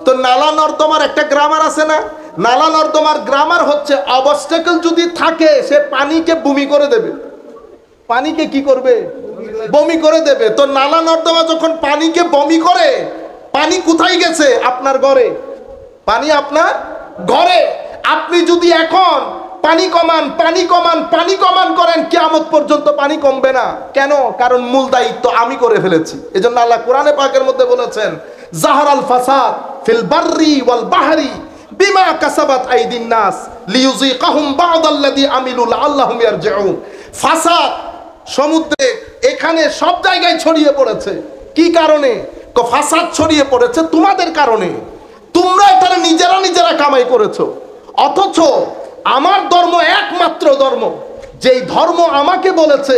S1: তো নালা নর্দমার একটা গ্রামার আছে না? নালা নর্দমার গ্রামার হচ্ছে অবস্টাকল যদি থাকে সে পানিকে বমি করে দেবে। পানিকে কি করবে? বমি করে দেবে। তো নালা নর্দমা যখন পানিকে বমি করে, পানি কোথায় গেছে? আপনার ঘরে। পানি আপনার ঘরে। আপনি যদি এখন পানি কমান, পানি কমান, পানি কমান করেন, কিয়ামত পর্যন্ত পানি কমবে না। কেন? কারণ মূল দায়িত্ব আমি করে ফেলেছি। এজন্য আল্লাহ কোরআনে পাকের মধ্যে বলেছেন, জাহারাল ফাসাদ ফিল বাররি ওয়াল বাহরি বিমা কাসাবাত আইদিন নাস লিইউযিকাহুম বা'দাল্লাযী আমিলু লাআল্লাহুম ইয়ারজিউন। ফাসাদ সমুদ্রে, এখানে সব জায়গায় ছড়িয়ে পড়েছে। কি কারণে? ফাসাদ ছড়িয়ে পড়েছে তোমাদের কারণে। তোমরা এটা নিজেরা কামাই করেছো। অথচ আমার ধর্ম একমাত্র ধর্ম, যেই ধর্ম আমাকে বলেছে,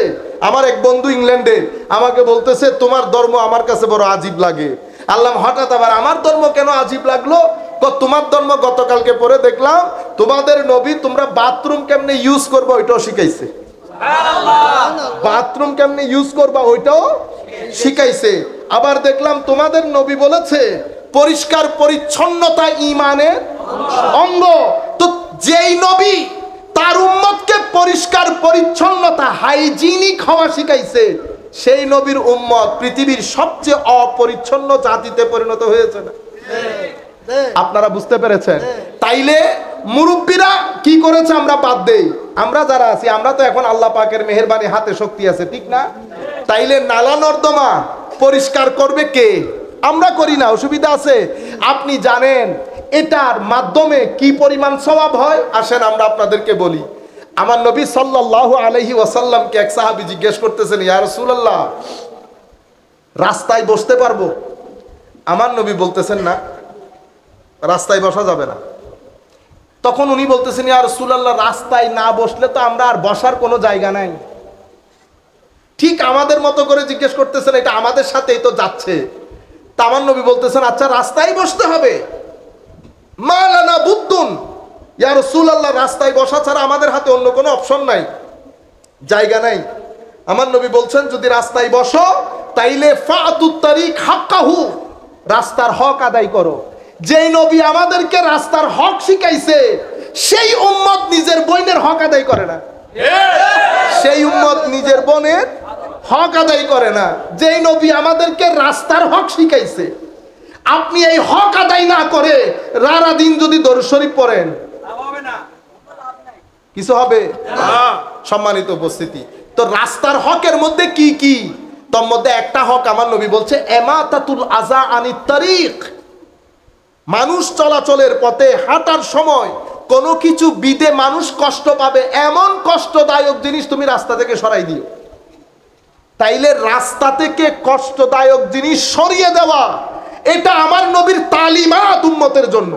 S1: আমার এক বন্ধু ইংল্যান্ডে আমাকে বলতেছে তোমার ধর্ম আমার কাছে বড় আজীব লাগে। আল্লাহ হঠাৎ আবার আমার ধর্ম কেন আজীব লাগলো? তোমার ধর্ম গতকালকে পরে দেখলাম তোমাদের নবী তোমরা বাথরুম কেমনে ইউজ করবে ওইটাও শিখাইছে। বাথরুম কেমনে ইউজ করবা ওইটাও শিখাইছে। আবার দেখলাম তোমাদের নবী বলেছে পরিষ্কার পরিচ্ছন্নতা ঈমানের অঙ্গ। তো যেই নবী তার উম্মতকে পরিষ্কার পরিচ্ছন্নতা, হাইজিনিক হওয়া শিখাইছে, সেই নবীর উম্মত পৃথিবীর সবচেয়ে অপরিচ্ছন্ন জাতিতে পরিণত হয়েছে না? আপনারা বুঝতে পেরেছেন? তাইলে মুরব্বীরা কি করেছে আমরা বাদ দেই। আমরা যারা আছি আমরা তো এখন আল্লাহ পাকের মেহেরবানি, হাতে শক্তি আছে, ঠিক না? তাইলে নালা নর্দমা পরিষ্কার করবে কে? আমরা করি না, অসুবিধা আছে? আপনি জানেন এটার মাধ্যমে কি পরিমাণ সওয়াব হয়? আসেন আমরা আপনাদেরকে বলি। আমার নবী সাল্লাল্লাহু আলাইহি ওয়াসাল্লামকে এক সাহাবী জিজ্ঞেস করতেছেন, ইয়া রাসূলুল্লাহ রাস্তায় বসতে পারবো? আমার নবী বলতেছেন না, রাস্তায় বসা যাবে না। তখন উনি বলতেছেন, ইয়া রাসূলুল্লাহ রাস্তায় না বসলে তো আমরা আর বসার কোনো জায়গা নাই। ঠিক আমাদের মতো করে জিজ্ঞেস করতেছেন, এটা আমাদের সাথেই তো যাচ্ছে। তা আমার নবী বলতেছেন, আচ্ছা রাস্তায় বসতে হবে? মালানা বুদ্দুন, ইয়া রাসূলুল্লাহ রাস্তায় বসা ছাড়া আমাদের হাতে অন্য কোনো অপশন নাই, জায়গা নাই। আমার নবী বলছেন যদি রাস্তায় বসো তাইলে ফাতুত তারিক হাক্কাহু, রাস্তার হক আদায় করো। যেই নবী আমাদেরকে রাস্তার হক শিখাইছে সেই উম্মত নিজের বোনের হক আদায় করে না। সেই উম্মত নিজের বোনের হক আদায় করে না। যেই নবী আমাদেরকে রাস্তার হক শিখাইছে, আপনি এই হক আদায় না করে রারা দিন যদি দরুদ শরীফ পড়েন কিছু হবে? সম্মানিত উপস্থিতি, তো রাস্তার হকের মধ্যে কি কি? তার মধ্যে একটা হক আমার নবী বলছে ইমাতাতুল আযা আনিত তারিক। মানুষ চলাচলের পথে হাঁটার সময় কোনো কিছু বিধে মানুষ কষ্ট পাবে এমন কষ্টদায়ক জিনিস তুমি রাস্তা থেকে সরাই দিও। তাইলে রাস্তা থেকে কষ্টদায়ক জিনিস সরিয়ে দেওয়া, এটা আমার নবীর তালিমাত উম্মতের জন্য।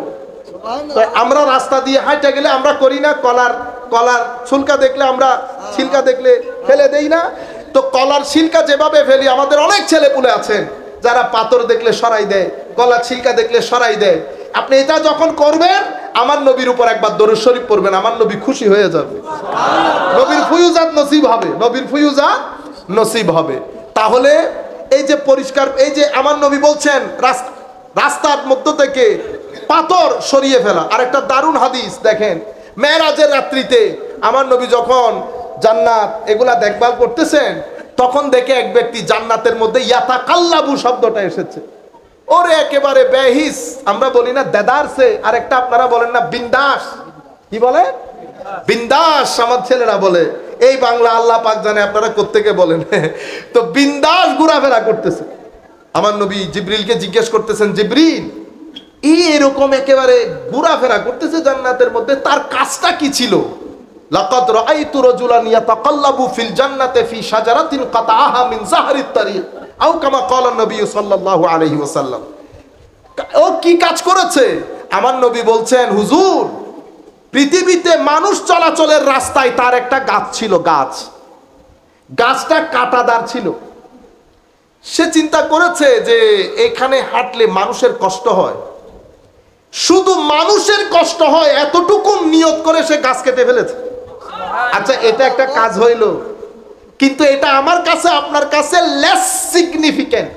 S1: আমরা রাস্তা দিয়ে হাঁটা গেলে আমরা করি না, কলার ছিলকা দেখলে আমরা ছিলকা দেখলে ফেলে দেই না? তো কলার ছিলকা যেভাবে ফেলি, আমাদের অনেক ছেলে পুলে আছেন যারা পাথর দেখলে সরাই দেয়, কলার ছিলকা দেখলে সরাই দেয়। আপনি এটা যখন করবেন আমার নবীর উপর একবার দরুদ শরীফ পড়বেন, আমার নবী খুশি হয়ে যাবে, নবীর ফুয়ুজাত নসিব হবে, নবীর ফুয়ুজাত নসিব হবে। তাহলে এই যে পরিষ্কার, এই যে আমার নবী বলছেন রাস্তার মধ্য থেকে পাথর সরিয়ে ফেলা। আর একটা দারুণ হাদিস দেখেন, মেরাজের রাত্রিতে আমার নবী যখন জান্নাত এগুলা দেখভাল করতেছেন, তখন দেখে এক ব্যক্তি জান্নাতের মধ্যে ইয়াতাকাল্লাবু শব্দটা এসেছে। ওরে একেবারে বেহিস, আমরা বলি না দেদারসে, আর একটা আপনারা বলেন না বিন্দাস, কি বলে বিন্দাস, আমার ছেলেরা বলে। এই বাংলা আল্লাহ পাক জানে আপনারা কোত্থেকে বলেন। তো বিন্দাস ঘোরাফেরা করতেছে। আমার নবী জিবরিলকে জিজ্ঞেস করতেছেন, জিবরিল এরকম একেবারে ঘোরাফেরা করতেছে জান্নাতের মধ্যে, তার কাজটা কি ছিল? লাকাদ রাআইতু রাজুলান ইয়াতাকাল্লাবু ফিল জান্নাতি ফি শাজারাতিন কাতাআহা মিন যাহরিত তারিক আও কামা ক্বালা নবী সাল্লাল্লাহু আলাইহি ওয়াসাল্লাম। ও কি কাজ করেছে? আমার নবী বলছেন, হুজুর পৃথিবীতে মানুষ চলাচলের রাস্তায় তার একটা গাছ ছিল, গাছটা কাঁটাদার ছিল। সে চিন্তা করেছে যে এখানে হাঁটলে মানুষের কষ্ট হয়, শুধু মানুষের কষ্ট হয় এতটুকু নিয়ত করে সে গাছ কেটে ফেলেছে। আচ্ছা এটা একটা কাজ হইল, কিন্তু এটা আমার কাছে আপনার কাছে লেস সিগনিফিক্যান্ট,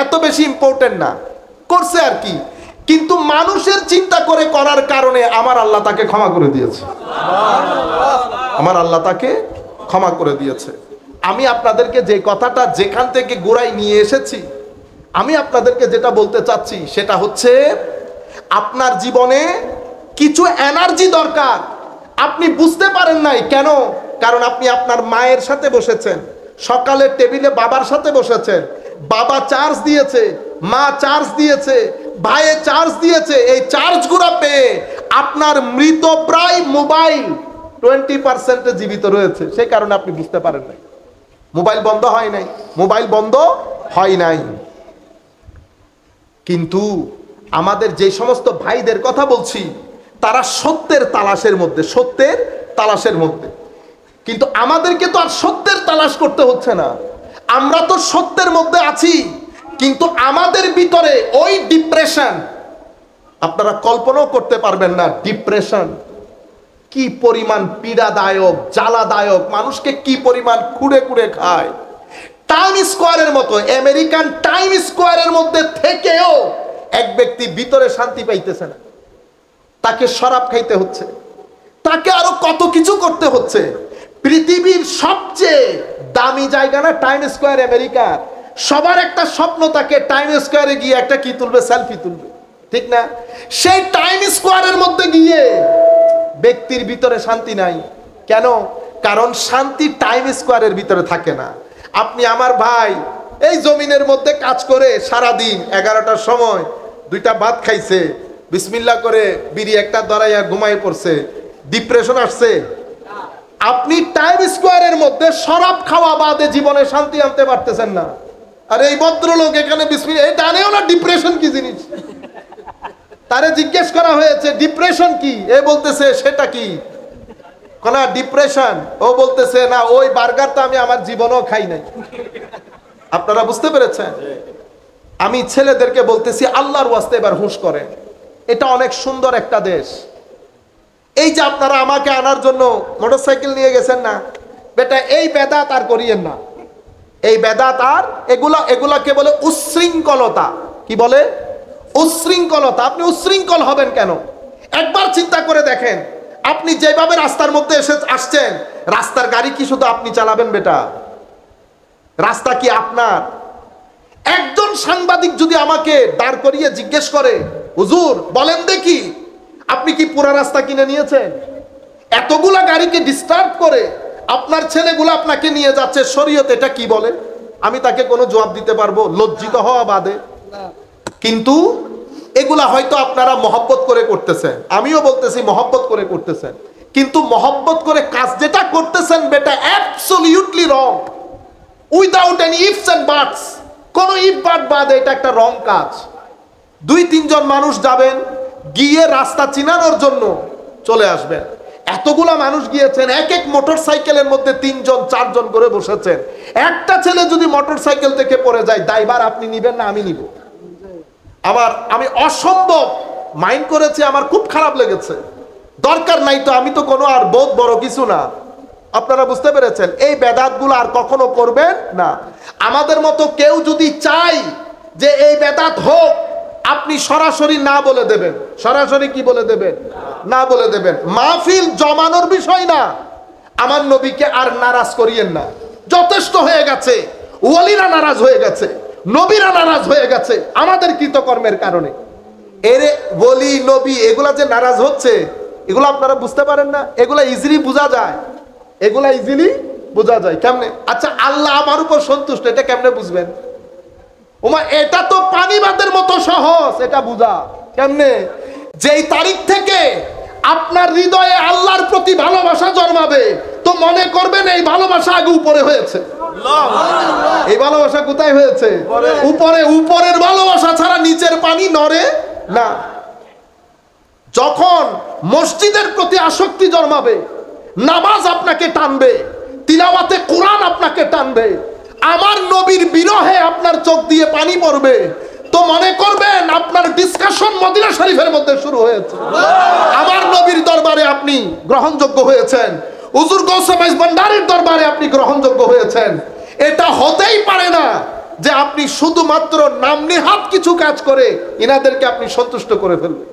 S1: এত বেশি ইম্পর্টেন্ট না, করছে আর কি। কিন্তু মানুষের চিন্তা করে করার কারণে আমার আল্লাহ তাকে ক্ষমা করে দিয়েছে, আমার আল্লাহ তাকে ক্ষমা করে দিয়েছে। আমি আপনাদেরকে যে কথাটা যেখান থেকে গোড়ায় নিয়ে এসেছি, আমি আপনাদেরকে যেটা বলতে চাচ্ছি সেটা হচ্ছে, আপনার জীবনে কিছু এনার্জি দরকার। আপনি বুঝতে পারেন নাই কেন? কারণ আপনি আপনার মায়ের সাথে বসেছেন, সকালের টেবিলে বাবার সাথে বসেছেন, বাবা চার্জ দিয়েছে, মা চার্জ দিয়েছে, ভাইয়ে চার্জ দিয়েছে। এই চার্জগুলো পেয়ে আপনার মৃত প্রায় মোবাইল 20% জীবিত রয়েছে, সেই কারণে আপনি বুঝতে পারেন নাই। মোবাইল বন্ধ হয় নাই, মোবাইল বন্ধ হয় নাই। কিন্তু আমাদের যে সমস্ত ভাইদের কথা বলছি, তারা সত্যের তালাশের মধ্যে, সত্যের তালাশের মধ্যে। কিন্তু আমাদেরকে তো আর সত্যের তালাশ করতে হচ্ছে না, আমরা তো সত্যের মধ্যে আছি, কিন্তু আমাদের ভিতরে ওই ডিপ্রেশন, আপনারা কল্পনাও করতে পারবেন না ডিপ্রেশন কি পরিমাণ পীড়াদায়ক, জ্বালাদায়ক, মানুষকে কি পরিমাণ কুড়ে কুড়ে খায়। টাইম স্কোয়ারের মতো, আমেরিকান টাইম স্কোয়ারের মধ্যে থেকেও এক ব্যক্তি ভিতরে শান্তি পাইতেছে না, তাকে শরাব খাইতে হচ্ছে, তাকে আরো কত কিছু করতে হচ্ছে। পৃথিবীর সবচেয়ে দামি জায়গা না টাইম স্কোয়ার আমেরিকার, সবার একটা স্বপ্ন থাকে টাইম স্কোয়ারে গিয়ে একটা কি তুলবে, সেলফি তুলবে, ঠিক না? সেই টাইম স্কোয়ারের মধ্যে গিয়ে ব্যক্তির ভিতরে শান্তি নাই। কেন? কারণ শান্তি টাইম স্কোয়ারের ভিতরে থাকে না। আপনি আমার ভাই এই জমিনের মধ্যে কাজ করে সারাদিন 11টার সময় 2টা ভাত খাইছে, বিসমিল্লাহ করে বিড়ি একটা ধরাইয়া ঘুমাই পড়ছে, ডিপ্রেশন আসছে। আপনি টাইম স্কোয়ারের মধ্যে শরাব খাওয়া বাদে জীবনে শান্তি আনতে পারতেছেন না। আর এই ভদ্রলোক এখানে বিসমিল্লাহ, এই জানেও না ডিপ্রেশন কি জিনিস। তারে জিজ্ঞেস করা হয়েছে ডিপ্রেশন কি, এ বলতেছে সেটা কি, কোন ডিপ্রেশন? ও বলতেছে না, ওই বার্গারটা আমি আমার জীবনেও খাই নাই। আপনারা বুঝতে পেরেছেন? আমি ছেলেদেরকে বলতেছি আল্লাহর ওয়াস্তে এবার হুঁশ করেন, এটা অনেক সুন্দর একটা দেশ। এই যে আপনারা আমাকে আনার জন্য মোটরসাইকেল নিয়ে গেছেন না, বেটা এই বেদাত আর করিয়েন না, এই বেদাত আর এগুলাকে বলে উচ্ছৃঙ্খলতা। কি বলে? উচ্ছৃঙ্খলতা। আপনি উচ্ছৃঙ্খল হবেন কেন? একবার চিন্তা করে দেখেন, আপনি যেভাবে রাস্তার মধ্যে আসছেন, রাস্তার গাড়ি কি শুধু আপনি চালাবেন বেটা? রাস্তা কি আপনার? একজন সাংবাদিক যদি আমাকে দাঁড় করিয়ে জিজ্ঞেস করে, হুজুর বলেন দেখি আপনি কি পুরো রাস্তা কিনে নিয়েছেন? এতগুলা গাড়িকে ডিস্টার্ব করে আপনার ছেলেগুলো আপনাকে নিয়ে যাচ্ছে, শরীয়ত এটা কি বলে? আমি তাকে কোনো জবাব দিতে পারবো লজ্জিত হওয়া বাদে? কিন্তু এগুলা হয়তো আপনারা মহব্বত করে করতেছেন, আমিও বলতেছি মহব্বত করে করতেছেন, কিন্তু মহব্বত করে কাজ যেটা করতেছেন বেটা absolutely wrong, without any ifs and buts. কোনো ইফ বাট বাদে এটা একটা রং কাজ। 2-3 জন মানুষ যাবেন, গিয়ে রাস্তা চিনানোর জন্য চলে আসবেন। এতগুলা মানুষ গিয়েছেন, এক এক মোটর সাইকেলের মধ্যে 3 জন 4 জন করে বসেছেন। একটা ছেলে যদি মোটর সাইকেল থেকে পড়ে যায়, দায়ভার আপনি নিবেন না আমি নিব? আমি অসম্ভব মাইন্ড করেছি, আমার খুব খারাপ লেগেছে। দরকার নাই তো, আমি তো কোনো আর বহুত বড় কিছু না। আপনারা বুঝতে পেরেছেন? এই বেদাতগুলো আর কখনো করবেন না। আমাদের মতো কেউ যদি চাই যে এই বেদাত হোক, আপনি সরাসরি না বলে দেবেন। সরাসরি কি বলে দেবেন? না বলে দেবেন। মাহফিল জমানোর বিষয় না। আমার নবীকে আর নারাজ করিয়েন না, যথেষ্ট হয়ে গেছে। ওয়ালিরা নারাজ হয়ে গেছে, নবীরা নারাজ হয়ে গেছে আমাদের কৃতকর্মের কারণে। এরে বলি নবী এগুলা যে নারাজ হচ্ছে, এগুলো আপনারা বুঝতে পারেন না? এগুলা ইজিলি বোঝা যায়, এগুলা ইজিলি বোঝা যায়। কেমনে? আচ্ছা আল্লাহ আমার উপর সন্তুষ্ট, এটা কেমনে বুঝবেন? ওমা এটা তো পানিবাদের মতো সহজ, এটা বুঝা কেমনে? যেই তারিখ থেকে আপনার হৃদয়ে আল্লাহর প্রতি ভালোবাসা জন্মাবে, তো মনে করবেন এই ভালোবাসা আগে উপরে হয়েছে। এই ভালোবাসা কোথায় হয়েছে? উপরে। উপরের ভালোবাসা ছাড়া নিচের পানি নড়ে না। যখন মসজিদের প্রতি আসক্তি জন্মাবে, নামাজ আপনাকে টানবে, তিলাওয়াতে কোরআন আপনাকে টানবে, আমার নবীর বিরহে আপনার চোখ দিয়ে পানি পড়বে, তো মনে করবেন আপনার ডিসকাশন মদিনা শরীফের মধ্যে শুরু হয়েছে। আমার নবীর দরবারে আপনি গ্রহণযোগ্য হয়েছেন, হুজুর গৌসে বাইশ ভান্ডারীর দরবারে আপনি গ্রহণযোগ্য হয়েছেন। এটা হতেই পারে না যে আপনি শুধুমাত্র নাম নেহাত কিছু কাজ করে ইনাদেরকে আপনি সন্তুষ্ট করে ফেলবেন।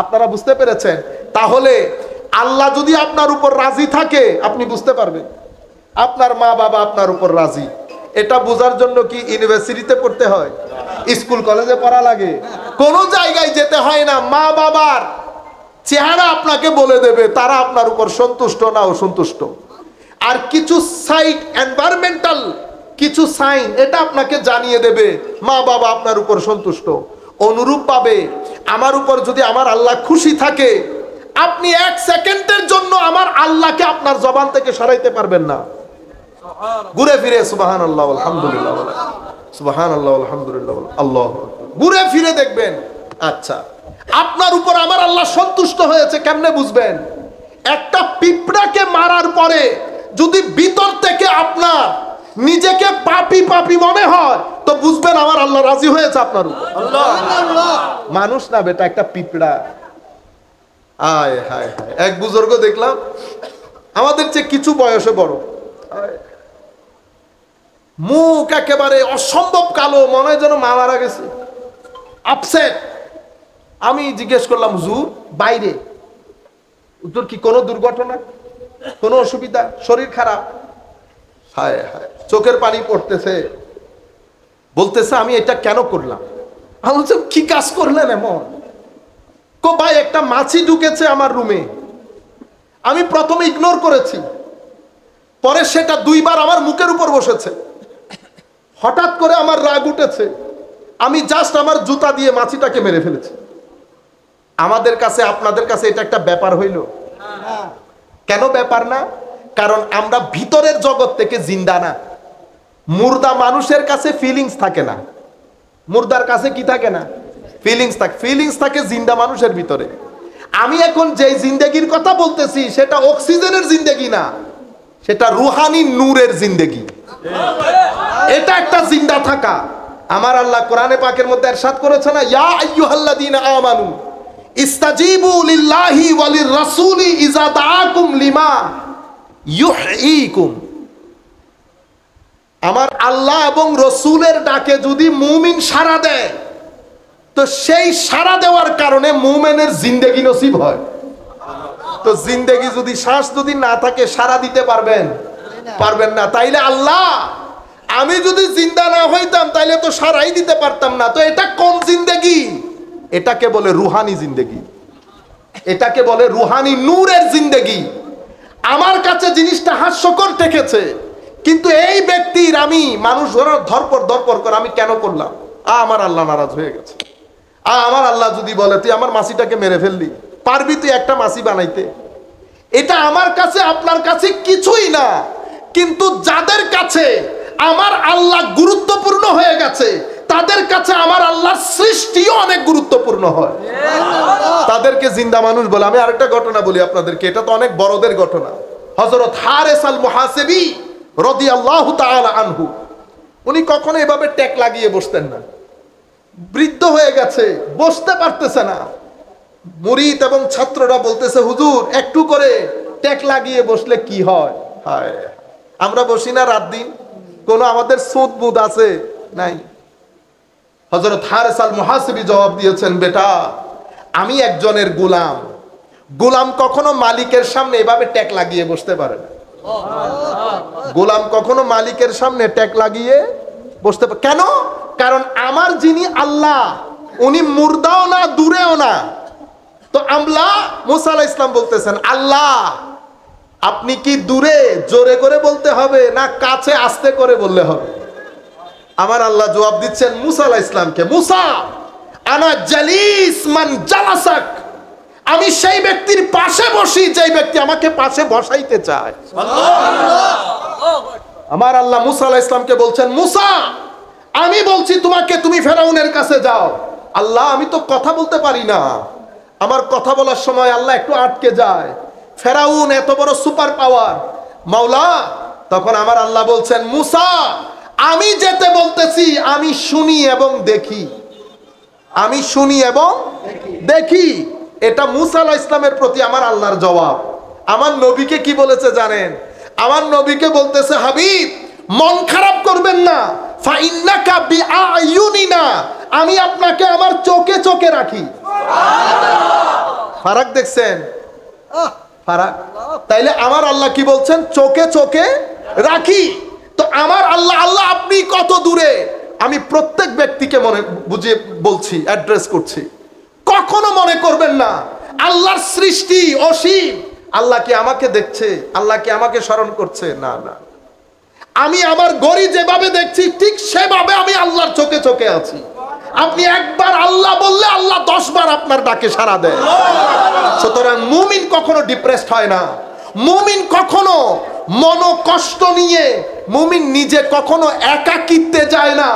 S1: আপনারা বুঝতে পেরেছেন? তাহলে আল্লাহ যদি আপনার উপর রাজি থাকে আপনি বুঝতে পারবেন আপনার মা বাবা আপনার উপর রাজি। এটা বোঝার জন্য কি ইউনিভার্সিটিতে পড়তে হয়, স্কুল কলেজে পড়া লাগে? কোন জায়গায় যেতে হয় না। মা বাবার চেহারা আপনাকে বলে দেবে তারা আপনার উপর সন্তুষ্ট না অসন্তুষ্ট। আর কিছু সাইট এনভায়রনমেন্টাল কিছু সাইন এটা আপনাকে জানিয়ে দেবে মা বাবা আপনার উপর সন্তুষ্ট। অনুরূপ ভাবে আমার উপর যদি আমার আল্লাহ খুশি থাকে, আপনি এক সেকেন্ডের জন্য আমার আল্লাহকে আপনার জবান থেকে সরাইতে পারবেন না। ঘুরে ফিরে সুবহানাল্লাহ আলহামদুলিল্লাহ, সুবহানাল্লাহ আলহামদুলিল্লাহ, আল্লাহ ঘুরে ফিরে দেখবেন আচ্ছা আপনার উপর আমার আল্লাহ সন্তুষ্ট হয়েছে। কেমনে বুঝবেন? একটা পিঁপড়াকে মারার পরে যদি ভিতর থেকে আপনার নিজেকে পাপি পাপি মনে হয়, তো বুঝবেন আমার আল্লাহ রাজি হয়েছে আপনার উপর। মানুষ না বেটা, একটা পিঁপড়া। আয় হায় হায়, এক বুজুর্গ দেখলাম আমাদের চেয়ে কিছু বয়সে বড়, মুখ একেবারে অসম্ভব কালো, মনে হয় যেন মা মারা গেছে, আপসেট। আমি জিজ্ঞেস করলাম হুজুর বাইরে তোর কি কোনো দুর্ঘটনা, কোনো অসুবিধা, শরীর খারাপ? হায় হায়, চোখের পানি পড়তেছে, বলতেছে আমি এটা কেন করলাম। আমি বলছি কি কাজ করলেন এমন? কো ভাই একটা মাছি ঢুকেছে আমার রুমে, আমি প্রথমে ইগনোর করেছি, পরে সেটা দুইবার আমার মুখের উপর বসেছে, হঠাৎ করে আমার রাগ উঠেছে, আমি জাস্ট আমার জুতা দিয়ে মাছিটাকে মেরে ফেলেছি। আমাদের কাছে আপনাদের কাছে এটা একটা ব্যাপার হইল? কেন ব্যাপার না? কারণ আমরা ভিতরের জগৎ থেকে জিন্দা না। মুর্দা মানুষের কাছে ফিলিংস থাকে না, মুর্দার কাছে কি থাকে না? ফিলিংস থাকে। ফিলিংস থাকে জিন্দা মানুষের ভিতরে। আমি এখন যেই জিন্দেগির কথা বলতেছি সেটা অক্সিজেনের জিন্দেগি না, সেটা রুহানি নূরের জিন্দেগি। এটা একটা জিন্দা থাকা। আমার আল্লাহ কোরআনে পাকের মধ্যে ইরশাদ করেছে না, ইয়া আইয়ুহাল্লাযীনা আমানু ইস্তাজিবু লিল্লাহি ওয়া লির-রাসূলি ইযা দাআকুম লিমা ইউহয়িকুম। আমার আল্লাহ এবং রসুলের ডাকে যদি মুমিন সাড়া দেয়, তো সেই সাড়া দেওয়ার কারণে মুমিনের জিন্দেগি নসিব হয়। তো জিন্দেগি যদি, শ্বাস যদি না থাকে সাড়া দিতে পারবেন? পারবেন না। তাইলে আল্লাহ আমি যদি জিন্দা না হইতাম তাইলে তো সাড়াই দিতে পারতাম না। তো এটা কোন জিন্দেগি? এটাকে বলে রুহানি জিন্দেগি, এটাকে বলে রুহানি নূরের জিন্দেগি। আমার কাছে জিনিসটা হাস্যকর ঠেকেছে, কিন্তু এই ব্যক্তির আমি মানুষ ধরপর করে আমি কেন করলাম? আমার আল্লাহ নারাজ হয়ে গেছে। আমার আল্লাহ যদি বলে তুই আমার মাছিটাকে মেরে ফেললি, পারবি তুই একটা মাছি বানাইতে? এটা আমার কাছে আপনার কাছে কিছুই না, কিন্তু যাদের কাছে আমার আল্লাহ গুরুত্বপূর্ণ হয়ে গেছে তাদের কাছে আমার আল্লাহর সৃষ্টিও অনেক গুরুত্বপূর্ণ হয়, তাদেরকে জিন্দা মানুষ বলে। আমি আরেকটা ঘটনা বলি আপনাদেরকে, এটা তো অনেক বড়দের ঘটনা। হযরত হারেস আল মুহাসিবি রাদিয়াল্লাহু তাআলা আনহু, উনি কখনো এভাবে টেক লাগিয়ে বসতেন না। বৃদ্ধ হয়ে গেছে, বসতে পারতেছে না। মুরিদ এবং ছাত্ররা বলতেছে হুজুর একটু করে টেক লাগিয়ে বসলে কি হয়? হায়, আমরা বসি না রাত দিন, কোন আমাদের সুদ বুদ আছে? নাই। হযরত হারেস আল মুহাসিবি জবাব দিয়েছেন, বেটা আমি একজনের গোলাম, গোলাম কখনো মালিকের সামনে এভাবে টেক লাগিয়ে বসতে পারে না। গোলাম কখনো মালিকের সামনে টেক লাগিয়ে বসতে কেন? কারণ আমার যিনি আল্লাহ উনি মুর্দাও না দূরেও না। তো আমরা মুসা আলাইহিস সালাম বলতেছেন, আল্লাহ আপনি কি দূরে জোরে করে বলতে হবে না কাছে আস্তে করে বললে হবে? আমার আল্লাহ জবাব দিচ্ছেন মুসা আলাইহিস সালামকে, মুসা আনা জালিস মান জালাসাক, আমি সেই ব্যক্তির পাশে বসি যেই ব্যক্তি আমাকে পাশে বসাইতে চায়। আমার আল্লাহ মুসা আলাইহিস সালামকে বলছেন, মুসা আমি বলছি তোমাকে, তুমি ফেরাউনের কাছে যাও। আল্লাহ আমি তো কথা বলতে পারি না, আমার কথা বলার সময় আল্লাহ একটু আটকে যায়। ফেরাউন এত বড় সুপার পাওয়ার মাওলা। তখন আমার আল্লাহ বলছেন, মুসা আমি যেতে বলতেছি আমি শুনি এবং দেখি, আমি শুনি এবং দেখি। এটা মুসা আলাইহিস সালামের প্রতি আমার আল্লাহর জবাব। আমার নবীকে কি বলেছে জানেন? আমার নবীকে বলতেছে, হাবিব মন খারাপ করবেন না, ফাইন্নাকা বিআয়ুনিনা, আমি আপনাকে আমার চোখে চোখে রাখি। ফারাক দেখছেন? ফারাক। তাইলে আমার আল্লাহ কি বলছেন? চোখে চোখে রাখি। তো আমার আল্লাহ, আল্লাহ আপনি কত দূরে, আমি প্রত্যেক ব্যক্তিকে মনে বুঝিয়ে বলছি, অ্যাড্রেস করছি। কখনো মনে করবেন না আল্লাহর সৃষ্টি অসীম, আল্লাহ কি আমাকে দেখছে, আল্লাহ কি আমাকে স্মরণ করছে? না না, আমি আমার গড়ি যেভাবে দেখছি ঠিক সেভাবে আমি আল্লাহর চোখে চোখে আছি। আপনি একবার আল্লাহ বললে আল্লাহ 10 বার আপনার ডাকে সাড়া দেয়। সুতরাং মুমিন কখনো ডিপ্রেসড হয় না, মুমিন কখনো মনোকষ্ট নিয়ে, মুমিন নিজে কখনো একাকিত্বে যায় না।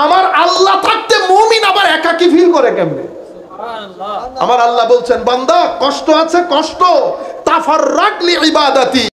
S1: আমার আল্লাহ থাকতে মুমিন আবার একাকী ফিল করে কেমনে? আমার আল্লাহ বলছেন, বান্দা কষ্ট আছে, কষ্ট তাফাররাক লি ইবাদাতি,